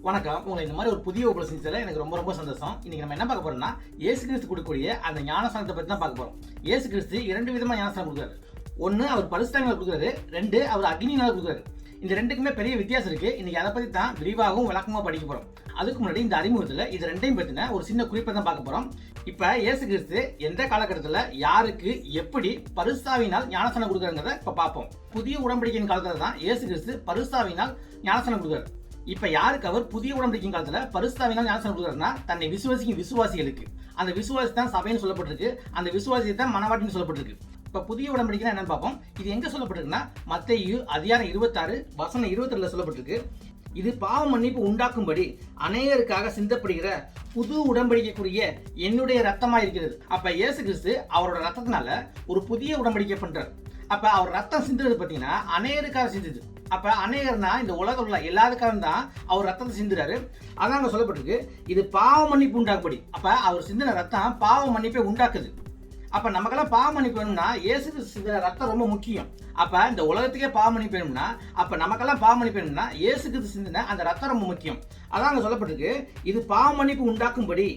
வணக்கம். உங்களை இந்த மாதிரி ஒரு புதிய வகுப்புல செஞ்சதுல எனக்கு ரொம்ப ரொம்ப சந்தோஷம். இன்னைக்கு நம்ம என்ன பார்க்க போறோம்னா, இயேசு கிறிஸ்து கொடுக்கக்கூடிய அந்த ஞானஸ்நானத்தை பத்தி தான் பார்க்க போறோம். இயேசு கிறிஸ்து 2 விதமா ஞானஸ்நானம் கொடுக்குறாரு. 1 அவர் பரிசுத்தாவினால கொடுக்குறாரு, 2 அவர் அக்னியினால கொடுக்குறாரு. இந்த ரெண்டுக்குமே பெரிய வித்தியாசம் இருக்கு. இன்னைக்கு அதை பத்தி தான் விரிவாகவும் விளக்கமா படிக்க போறோம். அதுக்கு முன்னாடி இந்த அறிமுகத்துல இது ரெண்டையும் பத்தின ஒரு சின்ன குறிப்பை தான் பார்க்க போறோம். இப்ப இயேசு கிறிஸ்து எந்த காலகட்டத்துல யாருக்கு எப்படி பரிசுத்தாவினால் ஞானஸ்நானம் கொடுக்குறாங்கிறத இப்ப பார்ப்போம். புதிய உடன்படிக்கையின் காலத்துல தான் இயேசு கிறிஸ்து பரிசுத்தாவினால் ஞானஸ்நானம் கொடுக்குறாரு. இப்ப யாருக்கு அவர் புதிய உடன்படிக்கையின் காலத்துல பரிசுத்தாவினால் ஞானஸ்நானம் கொடுக்குறாருன்னா, தன்னை விசுவாசிக்கும் விசுவாசிகளுக்கு. அந்த விசுவாசி தான் சபைன்னு சொல்லப்பட்டிருக்கு, அந்த விசுவாசி தான் மனவாட்டின்னு சொல்லப்பட்டிருக்கு. இப்ப புதிய உடன்படிக்கை என்னன்னு பார்ப்போம். இது எங்க சொல்லப்பட்டிருக்குன்னா, மத்தேயு அதிகாரம் 26 வசனம் 22 சொல்லப்பட்டிருக்கு. இது பாவ மன்னிப்பு உண்டாக்கும்படி அநேகருக்காக சிந்தப்படுகிற புது உடன்படிக்கைக்குரிய என்னுடைய ரத்தமா இருக்கிறது. அப்ப இயேசு கிறிஸ்து அவரோட ரத்தத்தினால ஒரு புதிய உடன்படிக்கை பண்றாரு. அப்ப அவர் ரத்தம் சிந்துறது பாத்தீங்கன்னா அநேகருக்காக சிந்துது. அப்ப அநேகர்னா இந்த உலகம் உள்ள எல்லாருக்காக தான் அவர் ரத்தத்தை சிந்துறாரு. அதான் அங்க சொல்லப்பட்டிருக்கு, இது பாவ மன்னிப்பு உண்டாக்கும்படி. அப்ப அவர் சிந்தின ரத்தம் பாவ மன்னிப்பை உண்டாக்குது. அப்ப நமக்கெல்லாம் பாவ மன்னிப்பு வேணும்னா இயேசு கிறிஸ்து சிந்தின ரத்தம் ரொம்ப முக்கியம். அப்ப இந்த உலகத்துக்கே பாவ மன்னிப்பு வேணும்னா, அப்ப நமக்கெல்லாம் பாவ மன்னிப்பு வேணும்னா இயேசு கிறிஸ்து சிந்தின அந்த ரத்தம் ரொம்ப முக்கியம். அதான் அங்க சொல்லப்பட்டிருக்கு, இது பாவ மன்னிப்பு உண்டாக்கும்படி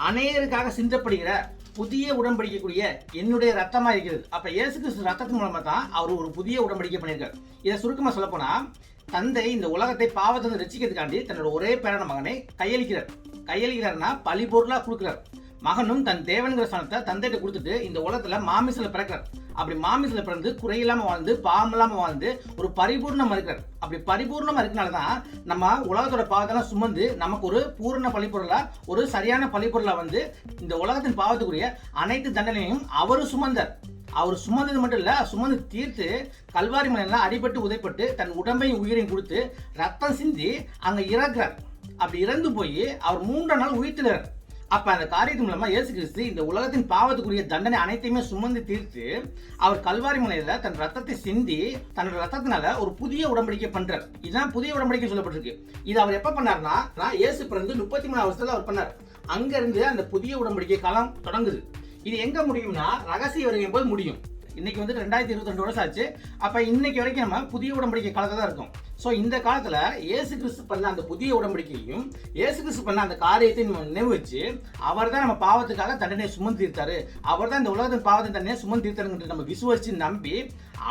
அநேகருக்காக சிந்தப்படுகிற புதிய உடன்படிக்கக்கூடிய என்னுடைய ரத்தமா இருக்கிறது. அப்ப இயேசு கிறிஸ்து ரத்தத்தின் மூலமா தான் அவர் ஒரு புதிய உடன்படிக்கை பண்ணியிருக்காரு. இதை சுருக்கமா சொல்ல போனா, தந்தை இந்த உலகத்தை பாவத்திலிருந்து ரட்சிக்கிறதுக்காண்டி தன்னோட ஒரே பேரான மகனை கையளிக்கிறார்னா பழிபொருளா கொடுக்கிறார். மகனும் தன் தேவன்கிற ஸ்தானத்தை தந்தைகிட்ட கொடுத்துட்டு இந்த உலகத்துல மாமிசல பிறக்கிறார். அப்படி மாமிசல பிறந்து குறையில்லாம வாழ்ந்து பாவம் இல்லாம வாழ்ந்து ஒரு பரிபூர்ணமா இருக்கிறார். அப்படி பரிபூர்ணமா இருக்கனாலதான் நம்ம உலகத்தோட பாவத்தெல்லாம் சுமந்து நமக்கு ஒரு பூர்ண பழிப்பொருளா, ஒரு சரியான பழிப்பொருளா வந்து இந்த உலகத்தின் பாவத்துக்குரிய அனைத்து தண்டனையும் அவரு சுமந்தார். அவர் சுமந்தது மட்டும் இல்ல, சுமந்து தீர்த்து கல்வாரி மலையில அடிபட்டு உதைப்பட்டு தன் உடம்பையும் உயிரையும் கொடுத்து ரத்தம் சிந்தி அங்க இறக்குறார். அப்படி இறந்து போய் அவர் 3 நாள் உயிர்த்துறார். அப்ப அந்த காரியத்தின் மூலமா இயேசு கிறிஸ்து இந்த உலகத்தின் பாவத்துக்குரிய தண்டனை அனைத்தையுமே சுமந்து தீர்த்து அவர் கல்வாரி மலையில தன் ரத்தத்தை சிந்தி தன்னோட ரத்தத்தினால ஒரு புதிய உடன்படிக்கை பண்றார். இதுதான் புதிய உடன்படிக்கை சொல்லப்பட்டிருக்கு. இது அவர் எப்ப பண்ணார்னா, இயேசு பிறந்து 33 வருஷத்துல அவர் பண்ணார். அங்க இருந்து அந்த புதிய உடன்படிக்கை காலம் தொடங்குது. இது எங்க முடியும்னா, ரகசிய வருகை போது முடியும். இன்னைக்கு வந்து 2022 வருஷம் ஆச்சு. அப்ப இன்னைக்கு வரைக்கும் நம்ம புதிய உடன்படிக்கை காலத்துல தான் இருக்கோம். சோ இந்த காலத்துல இயேசு கிறிஸ்து பண்ண அந்த புதிய உடன்படிக்கையும் இயேசு கிறிஸ்து பண்ண அந்த காரியத்தை நினைவு வச்சு அவர் தான் நம்ம பாவத்துக்காக தண்டனையை சுமந்து தீர்த்தாரு, அவர் தான் இந்த உலகத்தின் பாவத்தின் தண்டனையை சுமந்து தீர்த்தாருன்னு நம்ம விசுவாசிச்சு நம்பி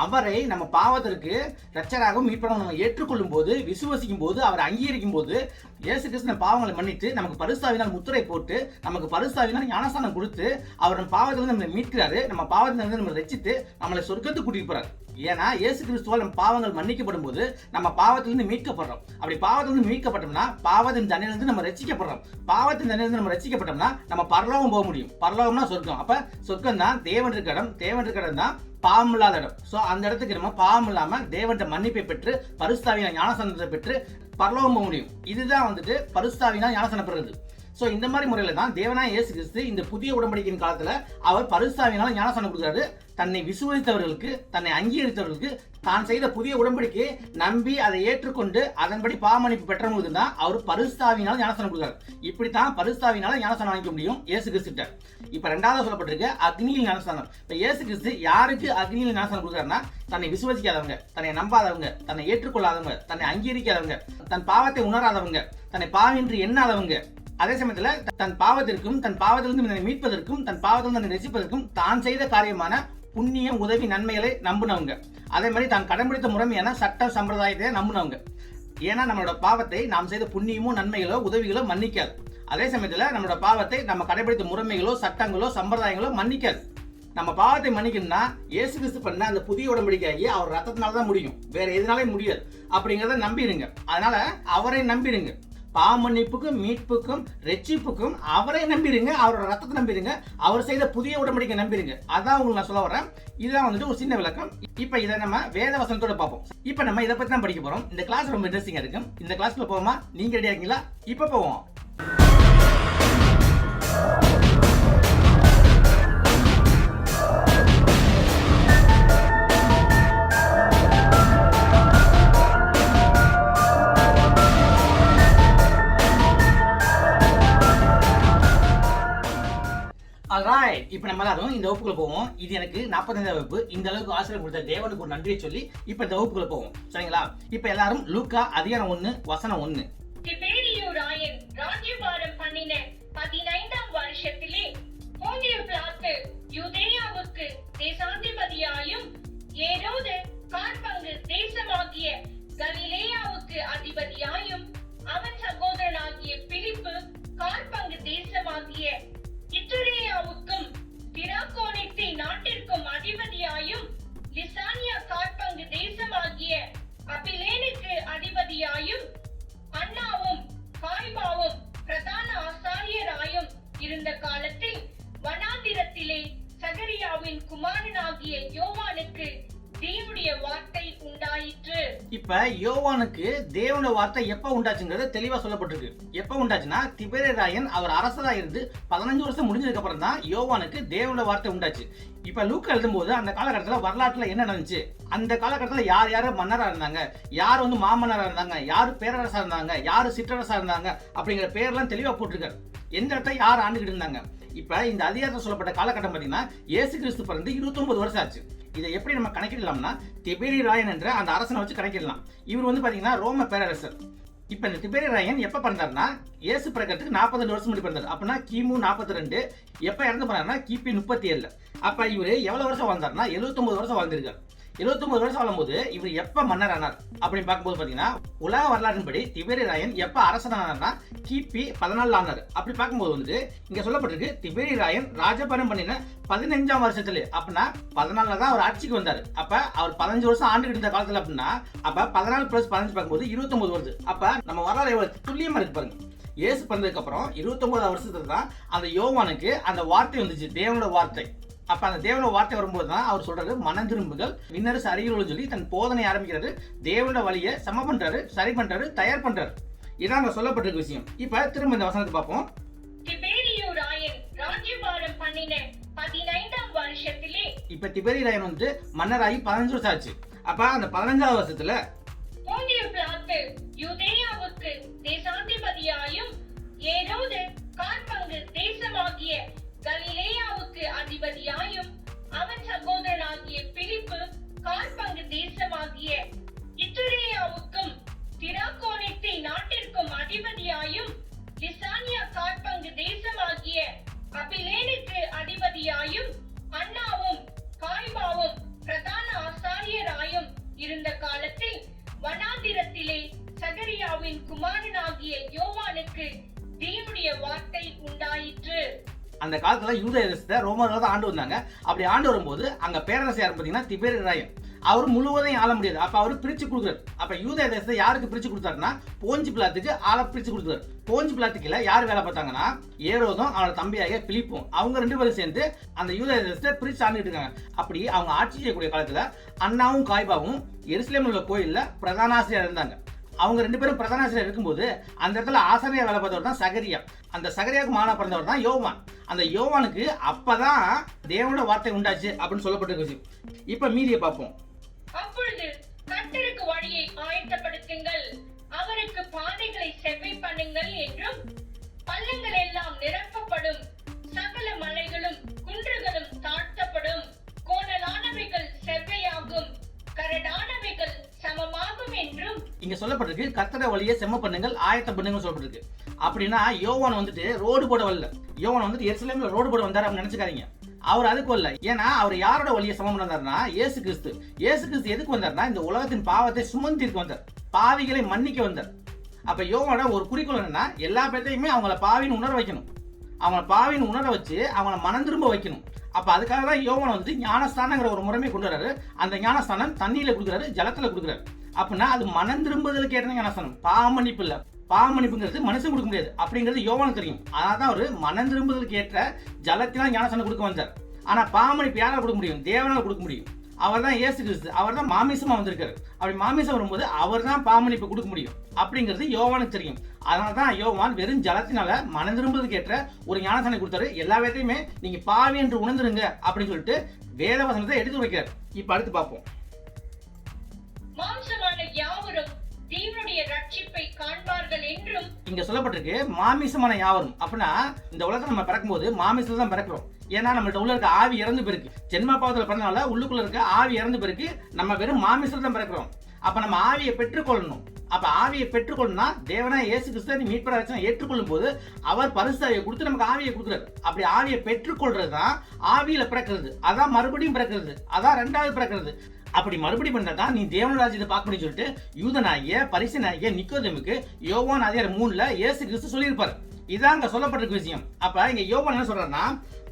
அவரை நம்ம பாவத்திற்கு ரட்சகராகவும் மீட்பராகவும் நம்ம ஏற்றுக்கொள்ளும் போது, விசுவாசிக்கும் போது, அவரை அங்கீகரிக்கும் போது இயேசு கிறிஸ்து நம்ம பாவங்களை மன்னித்து நமக்கு பரிசுத்தாவினால் முத்திரை போட்டு நமக்கு பரிசுத்தாவினால் ஞானஸ்நானம் கொடுத்து அவர் நம்ம பாவத்திலிருந்து நம்மளை மீட்கிறாரு. நம்ம பாவத்திலிருந்து நம்ம ரட்சித்து நம்மளை சொர்க்கத்துக்கு கூட்டிட்டு போறாரு. ஏன்னா இயேசு கிறிஸ்துவால் நம்ம பாவங்கள் மன்னிக்கப்படும் போது நம்ம பாவத்திலிருந்து மீட்கப்படுறோம். அப்படி பாவத்திலிருந்து மீட்கப்பட்டோம்னா பாவத்தின் தண்டனையிலிருந்து நம்ம ரட்சிக்கப்படுறோம். பாவத்தின் தண்டனையிலிருந்து நம்ம ரட்சிக்கப்பட்டோம்னா நம்ம பரலோகம் போக முடியும். பரலோகம்னா சொர்க்கம். அப்ப சொர்க்கம் தான் தேவன் இருக்க இடம், தேவன் இருக்க இடம் தான் பாவம் இல்லாத இடம். சோ அந்த இடத்துக்கு நம்ம பாவம் இல்லாம தேவன்கிட்ட மன்னிப்பை பெற்று பரிசுத்தாவினால் ஞானஸ்நானத்தை பெற்று பரலோகம் போக முடியும். இதுதான் வந்துட்டு பரிசுத்தாவினால் ஞானஸ்நானம் பெறுறது. சோ இந்த மாதிரி முறையில தான் தேவனாய் இயேசு கிறிஸ்து இந்த புதிய உடன்படிக்கையின் காலத்துல அவர் பரிசுத்தாவினால் ஞானஸ்நானம் கொடுக்கிறாரு. தன்னை விசுவாசித்தவர்களுக்கு, தன்னை அங்கீகரித்தவர்களுக்கு, தான் செய்த புதிய உடன்படிக்கையை நம்பி அதை ஏற்றுக்கொண்டு அதன்படி பாவமன்னிப்பு பெற்றவங்களுக்கு தான் அவர் பரிசுத்தாவினால் ஞானஸ்நானம் கொடுக்கிறார். இப்படித்தான் பரிசுத்தாவினால ஞானஸ்நானம் வாங்கிக்க முடியும் இயேசு கிறிஸ்துட்ட. இப்ப 2வது சொல்லப்பட்டிருக்கு அக்னியில் ஞானஸ்நானம். இப்ப இயேசு கிறிஸ்து யாருக்கு அக்னியில் ஞானஸ்நானம் கொடுக்கிறாருன்னா, தன்னை விசுவாசிக்காதவங்க, தன்னை நம்பாதவங்க, தன்னை ஏற்றுக்கொள்ளாதவங்க, தன்னை அங்கீகரிக்காதவங்க, தன் பாவத்தை உணராதவங்க, தன்னை பாவம் என்று எண்ணாதவங்க, அதே சமயத்துல தன் பாவத்திற்கும் தன் பாவத்திலிருந்து மீட்பதற்கும் தன் பாவத்திலிருந்து ரசிப்பதற்கும் தான் செய்த காரியமான புண்ணியம் உதவி நன்மைகளை நம்பினவங்க, அதே மாதிரி தான் கடைபிடித்த முறைமையான சட்ட சம்பிரதாயத்தை நம்பினவங்க. ஏன்னா நம்மளோட பாவத்தை நாம் செய்த புண்ணியமோ நன்மைகளோ உதவிகளோ மன்னிக்காது. அதே சமயத்துல நம்மளோட பாவத்தை நம்ம கடைபிடித்த முறைமைகளோ சட்டங்களோ சம்பிரதாயங்களோ மன்னிக்காது. நம்ம பாவத்தை மன்னிக்கணும்னா இயேசு கிறிஸ்து பண்ண அந்த புதிய உடன்படிக்கையாகி அவர் ரத்தத்தினால தான் முடியும், வேற எதனாலே முடியாது. அப்படிங்கிறத நம்பிடுங்க. அதனால அவரை நம்பிடுங்க. பாவ மன்னிப்புக்கும் மீட்புக்கும் ரட்சிப்புக்கும் அவரை நம்பிடுங்க, அவரோட ரத்தத்தை நம்பிடுங்க, அவர் செய்த புதிய உடன்படிக்கை நம்பிடுங்க. அதான் உங்களுக்கு நான் சொல்ல வரேன். இதுதான் வந்துட்டு ஒரு சின்ன விளக்கம். இப்ப இதை நம்ம வேத வசனத்தோட பார்ப்போம். இப்ப நம்ம இதை பத்தி தான் படிக்க போறோம். இந்த கிளாஸ் ரொம்ப இன்ட்ரெஸ்டிங்கா இருக்கும். இந்த கிளாஸ்ல போவோமா? நீங்க ரெடியா இருக்கீங்களா? இப்ப போவோம். இப்ப நம்ம எல்லாரும் இந்த வகுப்புக்குள்ள போவோம். இது எனக்கு 45வது வகுப்பு. இந்த அளவுக்கு ஆசிரியர் கொடுத்த தேவனுக்கு ஒரு நன்றியை சொல்லி இப்ப இந்த வகுப்புக்குள்ள போவோம். சரிங்களா? இப்ப எல்லாரும் லூக்கா அதிகாரம் 1 வசனம் 1. திபேரியோட ஏரோது காற்பங்கு தேசமாகிய கலிலேயாவுக்கு அதிபதியாயும் அவன் சகோதரனாகிய பிலிப்பு காற்பங்கு தேசமாகிய இத்துரேயாவுக்கும் திராக்கோனித்தி நாட்டிற்கும் அதிபதியாயும் லிசானியா காற்பங்கு தேசமாகிய அபிலேனுக்கு அதிபதியாயும் அன்னாவும் காய்பாவும் பிரதான ஆசாரியராயும் இருந்த காலத்தில் வனாந்திரத்திலே சகரியாவின் குமாரனாகிய யோவானுக்கு தேவனுடைய வார்த்தை உண்டாயிற்று. இப்ப யோவானுக்கு தேவனுடைய வார்த்தை எப்ப உண்டாச்சுங்கிறது தெளிவா சொல்லப்பட்டிருக்கு. எப்ப உண்டாச்சுன்னா திபேரியராயன் அவர் அரசரா இருந்து 15 வருஷம் முடிஞ்சதுக்கு அப்புறம் தான் யோவானுக்கு தேவனுடைய வார்த்தை உண்டாச்சு. இப்ப லூக்கா எழுதும்போது அந்த காலகட்டத்தில் வரலாற்றுல என்ன நடந்துச்சு, அந்த காலகட்டத்தில் யார் யார் மன்னரா இருந்தாங்க, யார் மாமன்னரா இருந்தாங்க, யார் பேரரசா இருந்தாங்க, யார் சிற்றரசா இருந்தாங்க அப்படிங்கிற பேர்லாம் தெளிவா போட்டிருக்காரு. எந்த இடத்த யார் ஆண்டுகிட்டு இருந்தாங்க. இப்ப இந்த அதிகாரத்தில் சொல்லப்பட்ட காலகட்டம் பாத்தீங்கன்னா இயேசு கிறிஸ்து பிறந்து 29 வருஷம் ஆச்சு. இதை எப்படி நம்ம கணக்கிடலாம்னா திபேரியராயன் என்ற அந்த அரசனை வச்சு கணக்கிடலாம். இவர் பாத்தீங்கன்னா ரோம பேரரசர். இப்ப இந்த திபேரியராயன் எப்ப பிறந்தாருன்னா இயேசு பிறக்கிறதுக்கு 42 வருஷம் முன்னாடி பிறந்தார். அப்படின்னா கிமு 42. எப்ப இறந்து போனாருன்னா கிபி 37. அப்ப இவரு எவ்வளவு வருஷம் வாழ்ந்தாருன்னா 79 வருஷம் வாழ்ந்திருக்காரு. 79 வருஷம் வாழும்போது இவர் எப்ப மன்னர் ஆனார் அப்படின்னு பார்க்கும்போது பாத்தீங்கன்னா உலக வரலாற்றின்படி திபேரியராயன் எப்ப அரசனானார்னா கிபி 14 ஆனார். அப்படி பார்க்கும்போது இங்க சொல்லப்பட்டிருக்கு திபேரியராயன் ராஜபாரம் பண்ணின 15ஆம் வருஷத்துல, அப்படின்னா 14 தான் அவர் ஆட்சிக்கு வந்தாரு. அப்ப அவர் 15 வருஷம் ஆண்டுகிட்டு இருந்த காலத்துல அப்படின்னா அப்ப 14 + 15 பார்க்கும்போது 29 வருது. அப்ப நம்ம வரலாறு எவ்வளவு துல்லியமா இருக்கு பாருங்க. இயேசு பிறந்ததுக்கு அப்புறம் 29ஆம் வருஷத்துல தான் அந்த யோவானுக்கு அந்த வார்த்தை வந்துச்சு, தேவனோட வார்த்தை. அப்ப அந்த தேவனோட வார்த்தை வரும்போது தான் அவர் சொல்றாரு மனம் திரும்புகள் விண்ணரசு அறிவுகள் சொல்லி தன் போதனை ஆரம்பிக்கிறாரு. தேவனோட வழியை சம பண்றாரு, சரி பண்றாரு, தயார் பண்றாரு. இதான் அங்க சொல்லப்பட்டிருக்க விஷயம். இப்ப திரும்ப இந்த வசனத்தை பார்ப்போம். திபேரியராயன் ராஜ்யபாரம் பண்ணின 15ஆம் வருஷத்திலே, இப்ப திபேரியராயன் மன்னராகி 15 வருஷம் ஆச்சு. அப்ப அந்த 15ஆவது வருஷத்துல போந்திய பிலாத்து யூதேயாவுக்கு தேசாதிபதியாயும் ஏரோது காற்பங்கு தேசமாகிய கலிலேயாவுக்கு அதிபதியாயும் அவன் சகோதரனாகிய பிலிப்பு காற்பங்கு தேசமாகிய இத்துரேயாவுக்கும் திராக்கோனித்தி நாட்டிற்கும் அதிபதியாயும் லிசானியா காற்பங்கு தேசமாகிய அபிலேனுக்கு அதிபதியாயும் அன்னாவும் காய்பாவும் பிரதான ஆசாரியராயும் இருந்த காலத்தில் வனாந்திரத்திலே சகரியாவின் குமாரனாகிய யோவானுக்கு தேவனுடைய வார்த்தை உண்டாயிற்று. அந்த காலத்துல யூத தேசத்தை ரோமர்கள் தான் ஆண்டு வந்தாங்க. அப்படி ஆண்டு வரும்போது அங்க பேரரசு யார் பாத்தீங்கன்னா திபேரியராயன். அவர் முழுவதையும் ஆள முடியாது. அப்ப அவர் பிரிச்சு கொடுக்குறாரு. அப்ப யூத தேசத்தை யாருக்கு பிரிச்சு கொடுத்தாருன்னா போஞ்சு பிலாத்துக்கு ஆள பிரிச்சு கொடுத்தாரு. போஞ்சு பிலாத்துக்குல யார் வேலை பார்த்தாங்கன்னா ஏரோதும் அவனோட தம்பியாக பிலிப்பும், அவங்க 2 பேரும் சேர்ந்து அந்த யூத தேசத்தை பிரிச்சு ஆண்டுட்டு இருக்காங்க. அப்படி அவங்க ஆட்சி செய்யக்கூடிய காலத்துல அண்ணாவும் காய்பாவும் எருசலேமில் உள்ள கோயில்ல பிரதான ஆசிரியர் இருந்தாங்க. அவங்க 2 பேரும் பிரதான ஆசிரியர் இருக்கும்போது அந்த இடத்துல ஆசிரியர் வேலை பார்த்தவர் தான் சகரியா. அந்த சகரியாவுக்கு மானா பிறந்தவர் தான் யோவான். அந்த யோவானுக்கு அப்பதான் தேவனோட வார்த்தை உண்டாச்சு அப்படின்னு சொல்லப்பட்டிருக்கு. இப்ப மீதியை பார்ப்போம். அப்பொழுது கர்த்தருக்கு வழியை ஆயத்தப்படுத்துங்கள், அவருக்கு பாதைகளை செவ்வை பண்ணுங்கள் என்றும், பள்ளங்கள் எல்லாம் நிரப்பப்படும், சகல மலைகளும் குன்றுகளும் தாழ்த்தப்படும், கோணலானவைகள் செவ்வையாகும், கரடானவைகள் சமமாகும் என்றும் இங்க சொல்லப்பட்டிருக்கு. கர்த்தருடைய வழியை செம்ம பண்ணுங்கள், ஆயத்தம் பண்ணுங்கள் சொல்லப்பட்டிருக்கு. அப்படின்னா யோவான் ரோடு போட வரல. யோவான் எருசலேம்ல ரோடு போட வந்தாரு அப்படின்னு நினைச்சுக்காதீங்க. அவர் அதுக்கு வரல. ஏன்னா அவர் யாரோட வழியை சமம் பண்ணாருன்னா இயேசு கிறிஸ்து. இயேசு கிறிஸ்து எதுக்கு வந்தார்னா இந்த உலகத்தின் பாவத்தை சுமந்திருக்க வந்தார், பாவிகளை மன்னிக்க வந்தார். அப்ப யோவானோட ஒரு குறிக்கோள் என்னன்னா எல்லா பேர்த்தையுமே அவங்கள பாவின்னு உணர வைக்கணும். அவங்கள பாவின்னு உணர வச்சு அவங்கள மனம் திரும்ப வைக்கணும். அப்ப அதுக்காக தான் யோவான் ஞானஸ்தானங்கிற ஒரு முறைமை கொண்டு வராரு. அந்த ஞானஸ்தானம் தண்ணியில கொடுக்குறாரு, ஜலத்துல கொடுக்குறாரு. அப்படின்னா அது மனம் திரும்புதலுக்கு ஏற்ற ஞானஸ்தானம், பாவமன்னிப்பு இல்ல. பாவமன்னிப்புங்கிறது மனுஷன் கொடுக்க முடியாது அப்படிங்கிறது யோவானுக்கு தெரியும். அதான் ஒரு மனம் திரும்புதலுக்கு ஏற்ற ஜலத்திலாம் ஞானஸ்தானம் கொடுக்க வந்தார். ஆனா பாவமன்னிப்பு யாரால கொடுக்க முடியும்? தேவனால கொடுக்க முடியும். அவர் தான் இயேசு கிறிஸ்து. அவர் தான் மாமிசமா வந்திருக்காரு. அப்படி மாமிசம் வரும்போது அவர் தான் பாவமன்னிப்பு கொடுக்க முடியும் அப்படிங்கிறது யோவானுக்கு தெரியும். அதனால தான் யோவான் வெறும் ஜலத்தினால மனம் திரும்புவதற்கு ஏற்ற ஒரு ஞானஸ்தானம் கொடுத்தாரு. எல்லா வேலையுமே நீங்க பாவி என்று உணர்ந்துருங்க அப்படின்னு சொல்லிட்டு வேத வசனத்தை எடுத்து வைக்கிறார். இப்ப அடுத்து பார்ப்போம். மாம்சமான யாவரும் தேவனுடைய ரட்சிப்பை காண்பார்கள் என்றும் இங்க சொல்லப்பட்டிருக்கு. மாமிசமான யாவரும் அப்படின்னா இந்த உலகத்தை நம்ம பிறக்கும்போது மாமிசத்துல தான் பிறக்கிறோம். ஏன்னா நம்மள்ட்ட உள்ள இருக்க ஆவி இறந்து போயிருக்கு. ஜென்ம பாவத்துல பிறந்தனால உள்ளுக்குள்ள இருக்க ஆவி இறந்து போயிருக்கு. நம்ம வெறும் மாமிசத்துல தான் பிறக்கிறோம். அப்ப நம்ம ஆவியை பெற்றுக்கொள்ளணும். அப்ப ஆவியை பெற்றுக்கொள்ளணும்னா தேவனா இயேசு கிறிஸ்துவை மீட்பரா வச்சு ஏற்றுக்கொள்ளும் போது அவர் பரிசுத்தாவியை கொடுத்து நமக்கு ஆவியை கொடுக்குறாரு. அப்படி ஆவியை பெற்றுக்கொள்றது தான் ஆவியில பிறக்கிறது. அதான் மறுபடியும் பிறக்கிறது. அதான் 2வது பிறக்கிறது. அப்படி மறுபடி பண்ணா தான் நீ தேவன ராஜ்யத்தை பார்க்க முடியும்னு சொல்லிட்டு யூதனாகிய பரிசேயனாகிய நிக்கோதேமுக்கு யோவான் அதிகாரம் 3ல இயேசு கிறிஸ்து சொல்லியிருப்பார். இதான் அங்க சொல்லப்பட்டிருக்க விஷயம். அப்ப இங்க யோவான் என்ன சொல்றாருன்னா,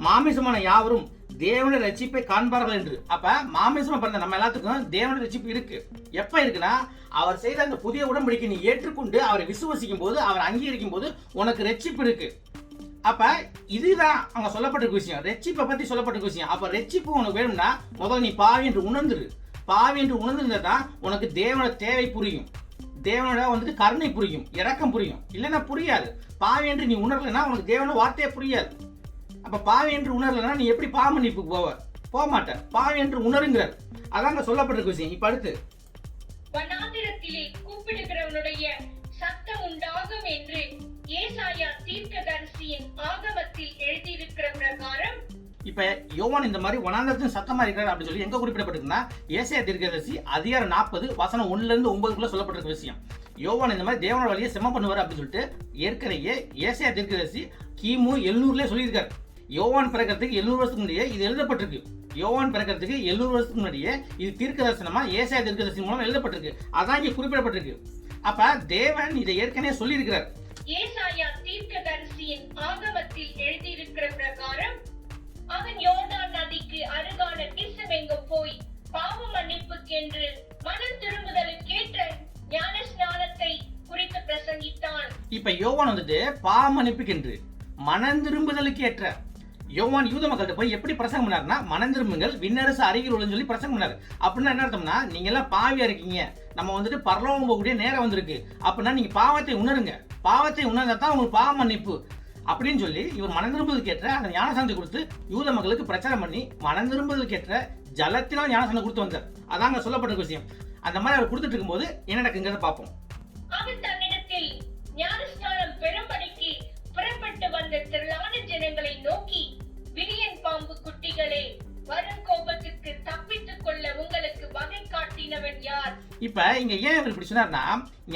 மாமிசமான யாவரும் தேவனுடைய ரட்சிப்பை காண்பார்கள் என்று. அப்ப மாமிசமா பிறந்த நம்ம எல்லாத்துக்கும் தேவனுடைய ரட்சிப்பு இருக்கு. எப்ப இருக்குன்னா, அவர் செய்த அந்த புதிய உடன்படிக்கை நீ ஏற்றுக்கொண்டு அவரை விசுவசிக்கும் போது, அவர் அங்கீகரிக்கும் போது உனக்கு ரட்சிப்பு இருக்கு. அப்ப இதுதான் அங்க சொல்லப்பட்டிருக்க விஷயம். ரட்சிப்பை பத்தி சொல்லப்பட்டிருக்க விஷயம். அப்ப ரட்சிப்பு உனக்கு வேணும்னா முதல்ல நீ பாவி என்று உணர்ந்துரு. பாவி என்று உணர்ந்திருந்தா தான் உனக்கு தேவனோட தேவை புரியும், தேவனோட வந்துட்டு கருணை புரியும், இரக்கம் புரியும். இல்லைன்னா புரியாது. பாவி என்று நீ உணரலைன்னா உனக்கு தேவனோட வார்த்தையே புரியாது. அப்ப பாவி என்று உணரலைன்னா நீ எப்படி பாவ மன்னிப்புக்கு போக மாட்ட. பாவி என்று உணருங்கிறார். அதாங்க சொல்லப்பட்டிருக்க விஷயம். இப்ப அடுத்து, வனாந்திரத்திலே கூப்பிடுகிறவனுடைய சத்தம் உண்டாகும் என்று ஏசாயா தீர்க்கதரிசியின் ஆகமத்தில் எழுதியிருக்கிற பிரகாரம். இப்ப யோவான் இந்த மாதிரி வனாந்தரத்தின் சத்தமா இருக்கிறார் அப்படின்னு சொல்லி எங்க குறிப்பிடப்பட்டிருக்குன்னா, ஏசாயா தீர்க்கதரிசி அதிகாரம் 40 வசனம் 1ல இருந்து 9க்குள்ள சொல்லப்பட்டிருக்க விஷயம். யோவான் இந்த மாதிரி தேவனோட வழியை செம்ம பண்ணுவார் அப்படின்னு சொல்லிட்டு ஏற்கனவே ஏசாயா தீர்க்கதரிசி கிமு 700ல சொல்லியிருக்காரு. யோவான் பிறக்கிறதுக்கு 700 வருஷத்துக்கு முன்னாடியே இது எழுதப்பட்டிருக்கு. யோவான் பிறக்கிறதுக்கு 700 வருஷத்துக்கு முன்னாடியே இது தீர்க்க தரிசனமா ஏசாயா தீர்க்கதரிசி மூலம் எழுதப்பட்டிருக்கு. அதான் இங்க குறிப்பிடப்பட்டிருக்கு. அப்ப தேவன் இதை ஏற்கனவே சொல்லி இருக்கிறார். ஏசாயா தீர்க்கதரிசியின் ஆகமத்தில் எழுதியிருக்கிற பிரகாரம் அவன் யோர்தான் நதிக்கு அருகான தேசமெங்கும் போய் பாவ மன்னிப்புக்கென்று மனம் திரும்புதலுக்கேற்ற ஞான ஸ்நானத்தை குறித்து பிரசங்கித்தான். இப்ப யோவான் வந்துட்டு பாவ மன்னிப்புக்கென்று மனம் திரும்புதலுக்கு ஏற்ற யோவான் யூத மக்கள்கிட்ட போய் எப்படி பிரசங்கம் பண்ணாருன்னா, மனம் திரும்புங்கள் விண்ணரசு அருகில் உள்ளன்னு சொல்லி பிரசங்கம் பண்ணாரு. அப்படின்னா என்ன அர்த்தம்னா, நீங்க எல்லாம் பாவியா இருக்கீங்க, நம்ம வந்துட்டு பரலோகம் போகக்கூடிய நேரம் வந்திருக்கு, அப்படின்னா நீங்க பாவத்தை உணருங்க, பாவத்தை உணர்ந்தா தான் உங்களுக்கு பாவ மன்னிப்பு அப்படின்னு சொல்லி இவர் மனம் திரும்புதலுக்கு ஏற்ற அந்த ஞானசாந்தி கொடுத்து யூத மக்களுக்கு பிரச்சாரம் பண்ணி மனம் திரும்புதலுக்கு ஏற்ற ஜலத்தினால் ஞானசாந்தி கொடுத்து வந்தார். அதாங்க சொல்லப்பட்ட விஷயம். அந்த மாதிரி அவர் கொடுத்துட்டு இருக்கும்போது என்ன நடக்குங்கிறத பார்ப்போம். அவன் தன்னிடத்தில் ஞானஸ்நானம் பெறும்படிக்கு புறப்பட்டு வந்த திரளான ஜனங்களை நோக்கி, விரியன் பாம்பு குட்டிகளே, வரும் கோபத்துக்கு தப்பித்துக் கொள்ள உங்களுக்கு வகை காட்டினவன் யார்? இப்ப இங்க ஏன் இவர் இப்படி சொன்னார்னா,